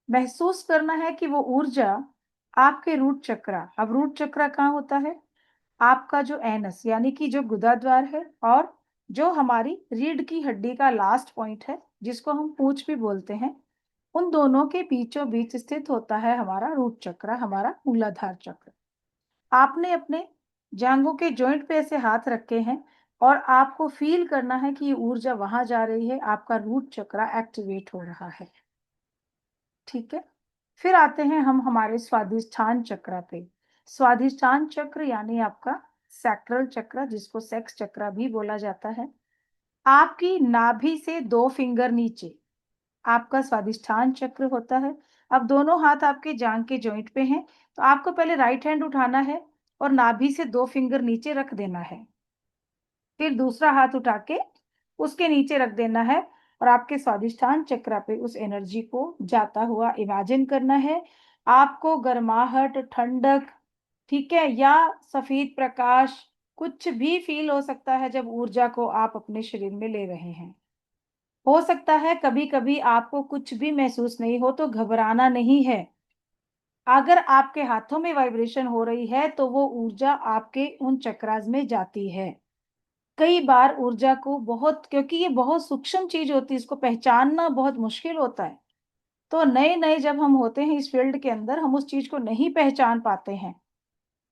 महसूस करना है कि वो ऊर्जा आपके रूट चक्रा, अब रूट चक्रा कहाँ होता है, आपका जो एनस यानी कि जो गुदाद्वार है, और जो हमारी रीढ़ की हड्डी का लास्ट पॉइंट है जिसको हम पूंछ भी बोलते हैं, उन दोनों के बीचों बीच स्थित होता है हमारा रूट चक्र, हमारा मूलाधार चक्र। आपने अपने जांघों के जॉइंट पे ऐसे हाथ रखे हैं और आपको फील करना है कि ये ऊर्जा वहां जा रही है, आपका रूट चक्र एक्टिवेट हो रहा है। ठीक है, फिर आते हैं हम हमारे स्वादिष्ठान चक्र पे। स्वादिष्ठान चक्र यानी आपका सैक्रल चक्र, जिसको सेक्स चक्र भी बोला जाता है। आपकी नाभि से 2 फिंगर नीचे आपका स्वादिष्ठान चक्र होता है। अब दोनों हाथ आपके जांघ के जॉइंट पे हैं, तो आपको पहले राइट हैंड उठाना है और नाभि से 2 फिंगर नीचे रख देना है। फिर दूसरा हाथ उठा के उसके नीचे रख देना है और आपके स्वादिष्ठान चक्र पे उस एनर्जी को जाता हुआ इमेजिन करना है। आपको गर्माहट, ठंडक, ठीक है, या सफेद प्रकाश, कुछ भी फील हो सकता है जब ऊर्जा को आप अपने शरीर में ले रहे हैं। हो सकता है कभी कभी आपको कुछ भी महसूस नहीं हो तो घबराना नहीं है। अगर आपके हाथों में वाइब्रेशन हो रही है तो वो ऊर्जा आपके उन चक्रास में जाती है। कई बार ऊर्जा को बहुत, क्योंकि ये बहुत सूक्ष्म चीज होती है, इसको पहचानना बहुत मुश्किल होता है। तो नए नए जब हम होते हैं इस फील्ड के अंदर, हम उस चीज को नहीं पहचान पाते हैं।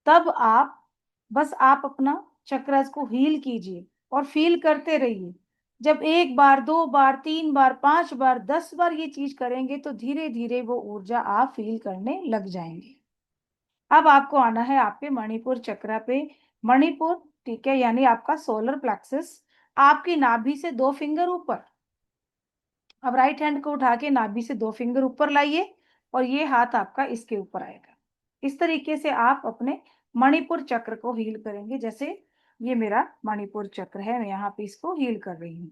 तब आप बस आप अपना चक्रस को हील कीजिए और फील करते रहिए। जब 1 बार, 2 बार, 3 बार, 5 बार, 10 बार ये चीज करेंगे तो धीरे धीरे वो ऊर्जा आप फील करने लग जाएंगे। अब आपको आना है आपके मणिपुर चक्र पे। मणिपुर, ठीक है, यानी आपका सोलर प्लेक्सस, आपकी नाभि से 2 फिंगर ऊपर। अब राइट हैंड को उठा के नाभि से 2 फिंगर ऊपर लाइए और ये हाथ आपका इसके ऊपर आएगा। इस तरीके से आप अपने मणिपुर चक्र को हील करेंगे। जैसे ये मेरा मणिपुर चक्र है, मैं यहाँ पे इसको हील कर रही हूँ।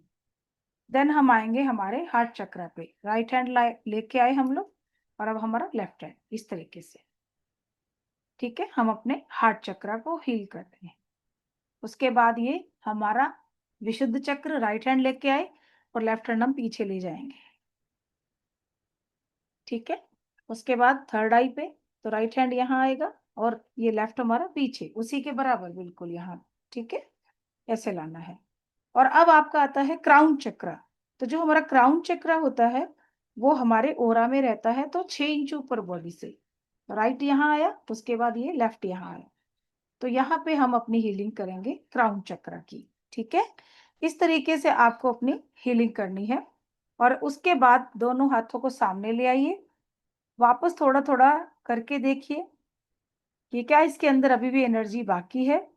देन हम आएंगे हमारे हार्ट चक्र पे। राइट हैंड लेके आए हम लोग, और अब हमारा लेफ्ट हैंड इस तरीके से, ठीक है, हम अपने हार्ट चक्र को हील कर रहे हैं। उसके बाद ये हमारा विशुद्ध चक्र, राइट हैंड लेके आए और लेफ्ट हैंड हम पीछे ले जाएंगे, ठीक है। उसके बाद थर्ड आई पे, तो राइट हैंड यहाँ आएगा और ये लेफ्ट हमारा पीछे उसी के बराबर बिल्कुल यहाँ, ठीक है, ऐसे लाना है। और अब आपका आता है क्राउन चक्र। तो जो हमारा क्राउन चक्र होता है वो हमारे ओरा में रहता है, तो 6 इंच ऊपर बॉडी से। राइट यहाँ आया, उसके बाद ये लेफ्ट यहाँ आया, तो यहाँ पे हम अपनी हीलिंग करेंगे क्राउन चक्र की, ठीक है। इस तरीके से आपको अपनी हीलिंग करनी है। और उसके बाद दोनों हाथों को सामने ले आइए, वापस थोड़ा थोड़ा करके देखिए कि क्या इसके अंदर अभी भी एनर्जी बाकी है।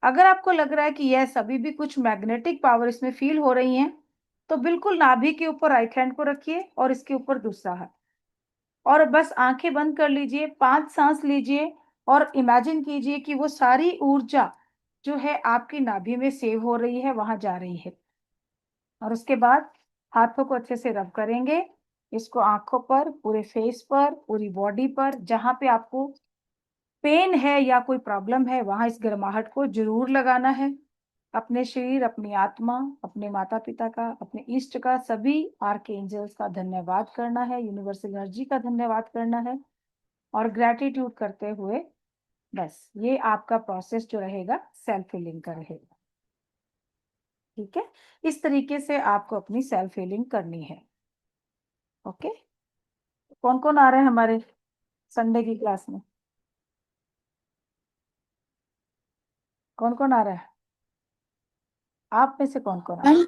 अगर आपको लग रहा है कि यस, अभी भी कुछ मैग्नेटिक पावर इसमें फील हो रही है, तो बिल्कुल नाभि के ऊपर राइट हैंड को रखिए और इसके ऊपर दूसरा हाथ, और बस आंखें बंद कर लीजिए, 5 सांस लीजिए और इमेजिन कीजिए कि वो सारी ऊर्जा जो है आपकी नाभि में सेव हो रही है, वहां जा रही है। और उसके बाद हाथों को अच्छे से रब करेंगे इसको आंखों पर, पूरे फेस पर, पूरी बॉडी पर, जहां पे आपको पेन है या कोई प्रॉब्लम है वहां इस गर्माहट को जरूर लगाना है। अपने शरीर, अपनी आत्मा, अपने माता पिता का, अपने इष्ट का, सभी आर्क एंजल्स का धन्यवाद करना है, यूनिवर्सल एनर्जी का धन्यवाद करना है, और ग्रेटिट्यूड करते हुए बस ये आपका प्रोसेस जो रहेगा सेल्फ हीलिंग का रहेगा। ठीक है, इस तरीके से आपको अपनी सेल्फ हीलिंग करनी है। ओके, कौन कौन आ रहे हैं हमारे संडे की क्लास में? कौन कौन आ रहा है? आप में से कौन कौन आ रहा है? मैम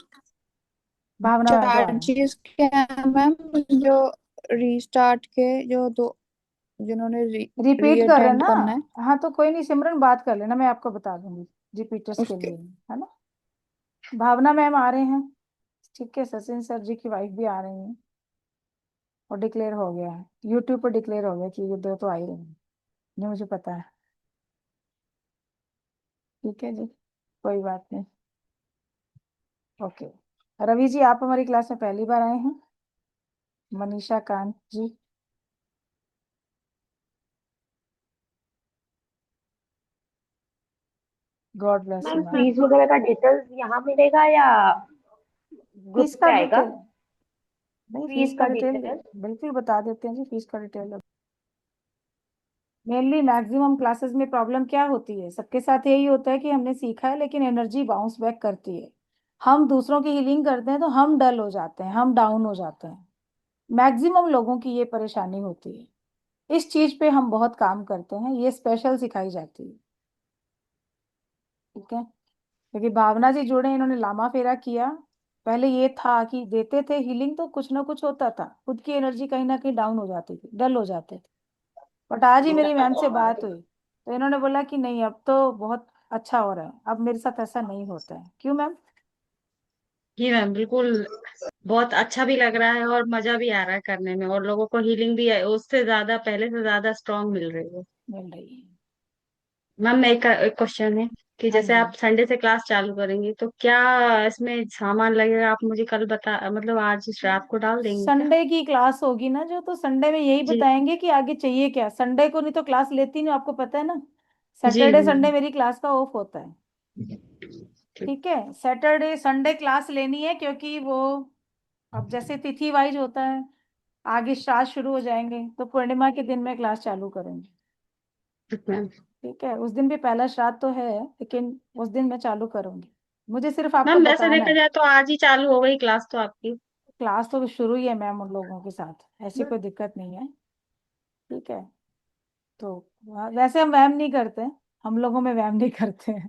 भावना मैम को आ रहे हैं। चार्जेस क्या है मैम, जो रीस्टार्ट के जो दो जिन्होंने री रिपीट कर रहे हैं अटेंड करना है ना? हाँ तो कोई नहीं, सिमरन बात कर लेना, मैं आपको बता दूंगी रिपीटर्स के उसके। लिए, है ना। भावना मैम आ रहे हैं, ठीक है, सचिन सर जी की वाइफ भी आ रही हैं, और डिक्लेयर हो गया है, यूट्यूब पर डिक्लेयर हो गया कि ये दो तो आ ही रहे हैं, ये मुझे पता है। ठीक है जी, कोई बात नहीं। ओके, रवि जी आप हमारी क्लास में पहली बार आए हैं। Manisha Kant ji, God bless you ma'am ma'am. Fees वगैरह का डिटेल्स यहाँ मिलेगा या फीस ग्रुप का पे आएगा? डिटेल? नहीं, फीस फीस का का डिटेल डिटेल्स। बिल्कुल बता देते हैं जी, फीस का डिटेल। मेनली मैक्सिमम क्लासेस में प्रॉब्लम क्या होती है, सबके साथ यही होता है कि हमने सीखा है लेकिन एनर्जी बाउंस बैक करती है। हम दूसरों की हीलिंग करते हैं तो हम डल हो जाते हैं, हम डाउन हो जाते हैं। मैक्सिमम लोगों की ये परेशानी होती है। इस चीज पे हम बहुत काम करते हैं, ये स्पेशल सिखाई जाती है। ठीक है, क्योंकि भावना जी जुड़े, इन्होंने लामा फेरा किया। पहले ये था कि देते थे हीलिंग तो कुछ ना कुछ होता था, खुद की एनर्जी कहीं ना कहीं डाउन हो जाती थी, डल हो जाते थे। बट आज ही मेरी मैम से बात हुई तो इन्होंने बोला कि नहीं अब तो बहुत अच्छा हो रहा है, अब मेरे साथ ऐसा नहीं होता है। क्यों मैम? जी मैम बिल्कुल, बहुत अच्छा भी लग रहा है और मजा भी आ रहा है करने में, और लोगों को हीलिंग भी है उससे ज्यादा, पहले से ज्यादा स्ट्रांग मिल रही है। मिल रही है। मैम एक क्वेश्चन है कि हाँ जैसे जी, आप संडे से क्लास चालू करेंगी तो क्या इसमें सामान लगेगा? आप मुझे कल बता, मतलब आज रात को डाल देंगे क्या? संडे की क्लास होगी ना जो, तो संडे में यही जी बताएंगे कि आगे चाहिए क्या। संडे को नहीं तो क्लास लेती नहीं, आपको पता है ना। जी सैटरडे मैम। संडे मेरी क्लास का ऑफ होता है। ठीक। ठीक है, सैटरडे संडे क्लास लेनी है क्योंकि वो अब जैसे तिथि वाइज होता है, आगे श्राद्ध शुरू हो जाएंगे तो पूर्णिमा के दिन में क्लास चालू करेंगे। ठीक मैम। ठीक है, उस दिन भी पहला श्राद्ध तो है, लेकिन उस दिन मैं चालू करूंगी। मुझे सिर्फ आपको मैम वैसे बताना देखा है। जाए तो आज ही चालू हो गई क्लास तो आपकी। क्लास तो शुरू ही है मैम उन लोगों के साथ, ऐसी कोई दिक्कत नहीं है। ठीक है, तो वैसे हम वहम नहीं करते हैं, हम लोगों में वहम नहीं करते हैं।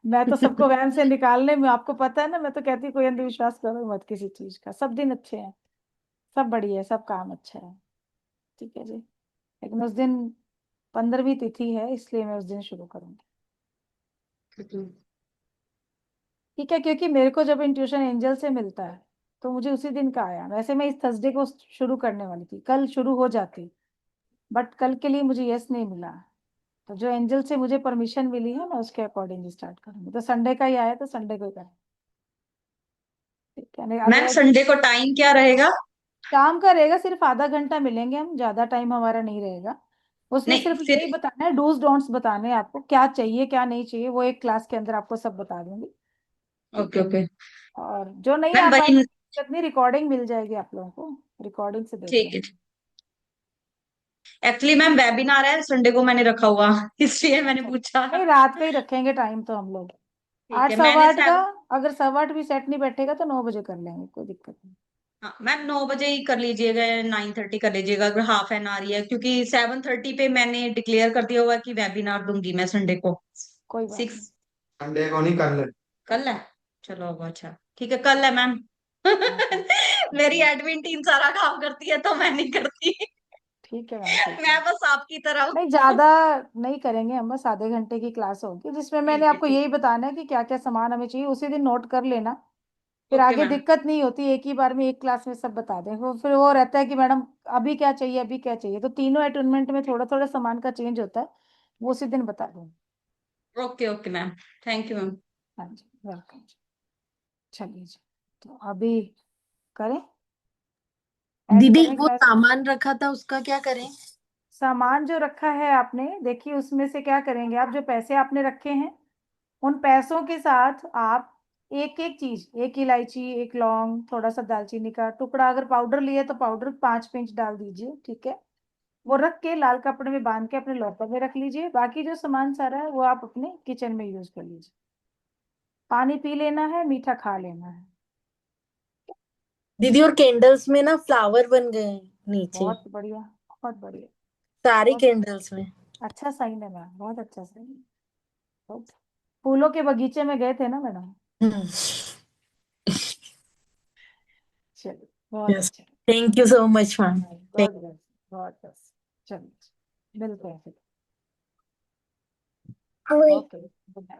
मैं तो सबको वहम से निकालने में, आपको पता है ना, मैं तो कहती हूँ कोई अंधविश्वास करो मत किसी चीज का, सब दिन अच्छे हैं, सब बढ़िया है, सब काम अच्छा है। ठीक है जी, लेकिन उस दिन 15वीं तिथि है इसलिए मैं उस दिन शुरू करूंगी। ठीक है, क्योंकि मेरे को जब इंट्यूशन एंजल से मिलता है तो मुझे उसी दिन का आया। वैसे मैं इस थर्सडे को शुरू करने वाली थी, कल शुरू हो जाती, बट कल के लिए मुझे यस नहीं मिला। तो जो एंजल से मुझे परमिशन मिली है मैं उसके अकॉर्डिंग स्टार्ट करूंगी, तो संडे का ही आया तो संडे को ही करें। ठीक है, नहीं मैम अदरवाइज संडे को टाइम क्या रहेगा? शाम का रहेगा, सिर्फ आधा घंटा मिलेंगे हम, ज्यादा टाइम हमारा नहीं रहेगा। उसमें नहीं सिर्फ फिर। यही बताना है, डूज डोंट्स बताने हैं आपको, क्या चाहिए क्या नहीं चाहिए, वो एक क्लास के अंदर आपको सब बता दूंगी। ठीक ओके है, ओके। और जो नहीं आ मैम पाएंगे वही। अपनी रिकॉर्डिंग मिल जाएगी आप लोगों को, रिकॉर्डिंग से देख ठीक है। लेंगे। एक्चुअली मैम वेबिनार है संडे को मैंने रखा हुआ इसलिए मैंने अच्छा, पूछा। नहीं रात का ही रखेंगे टाइम तो हम लोग, ठीक आठ है सवा मैंने आठ का। 7। अगर सवा आठ भी सेट नहीं बैठेगा तो 9 बजे कर लेंगे, कोई दिक्कत नहीं। हाँ मैम 9 बजे ही कर लीजिएगा, 9:30 कर लीजिएगा अगर हाफ एन आवर ही है, क्योंकि 7:30 पे मैंने डिक्लेयर कर दिया हुआ है कि वेबिनार दूंगी मैं संडे को। कोई बात नहीं। 6। संडे को नहीं, कर ले। कल है? चलो अब अच्छा ठीक है, कल है मैम। हाँ ठीक, ठीक मेरी है, एडमिन टीम सारा काम करती है तो मैं नहीं करती। ठीक है मैम, ठीक है। मैं बस आपकी तरह नहीं हूँ। ज्यादा नहीं करेंगे हम, बस आधे घंटे की क्लास होगी जिसमें मैंने ठीक है आपको ठीक। यही बताना है कि क्या क्या सामान हमें चाहिए, उसी दिन नोट कर लेना। फिर ओके आगे मैम। दिक्कत नहीं होती, एक ही बार में एक क्लास में सब बता दें, फिर वो रहता है कि मैडम अभी क्या चाहिए अभी क्या चाहिए, तो तीनों अटेनमेंट में थोड़ा थोड़ा सामान का चेंज होता है, वो उसी दिन बता दूंगी। Okay okay ma'am. Thank you ma'am. हाँ जी, वेलकम। चलिए जी, तो अभी करें। ऐड दीदी करें वो ग्लास में। सामान रखा था उसका क्या करें? सामान जो रखा है आपने, देखिए उसमें से क्या करेंगे आप, जो पैसे आपने रखे हैं उन पैसों के साथ आप एक एक चीज, एक इलायची, एक लौंग, थोड़ा सा दालचीनी का टुकड़ा, अगर पाउडर लिए तो पाउडर 5 पिंच डाल दीजिए, ठीक है। वो रख के लाल कपड़े में बांध के अपने लॉकर में रख लीजिए। बाकी जो सामान सारा है वो आप अपने किचन में यूज कर लीजिए। पानी पी लेना है, मीठा खा लेना है। दीदी और कैंडल्स में ना फ्लावर बन गए हैं नीचे, बहुत बढ़िया, बहुत बढ़िया। सारी बहुत कैंडल्स में। अच्छा साइन है मैम, बहुत अच्छा साइन है। बहुत- फूलों के बगीचे में गए थे ना मैडम। चलिए, बहुत यस, अच्छा। Thank you so much ma'am. God bless, God bless. चलिए, मिलते हैं फिर। Thank okay, good night.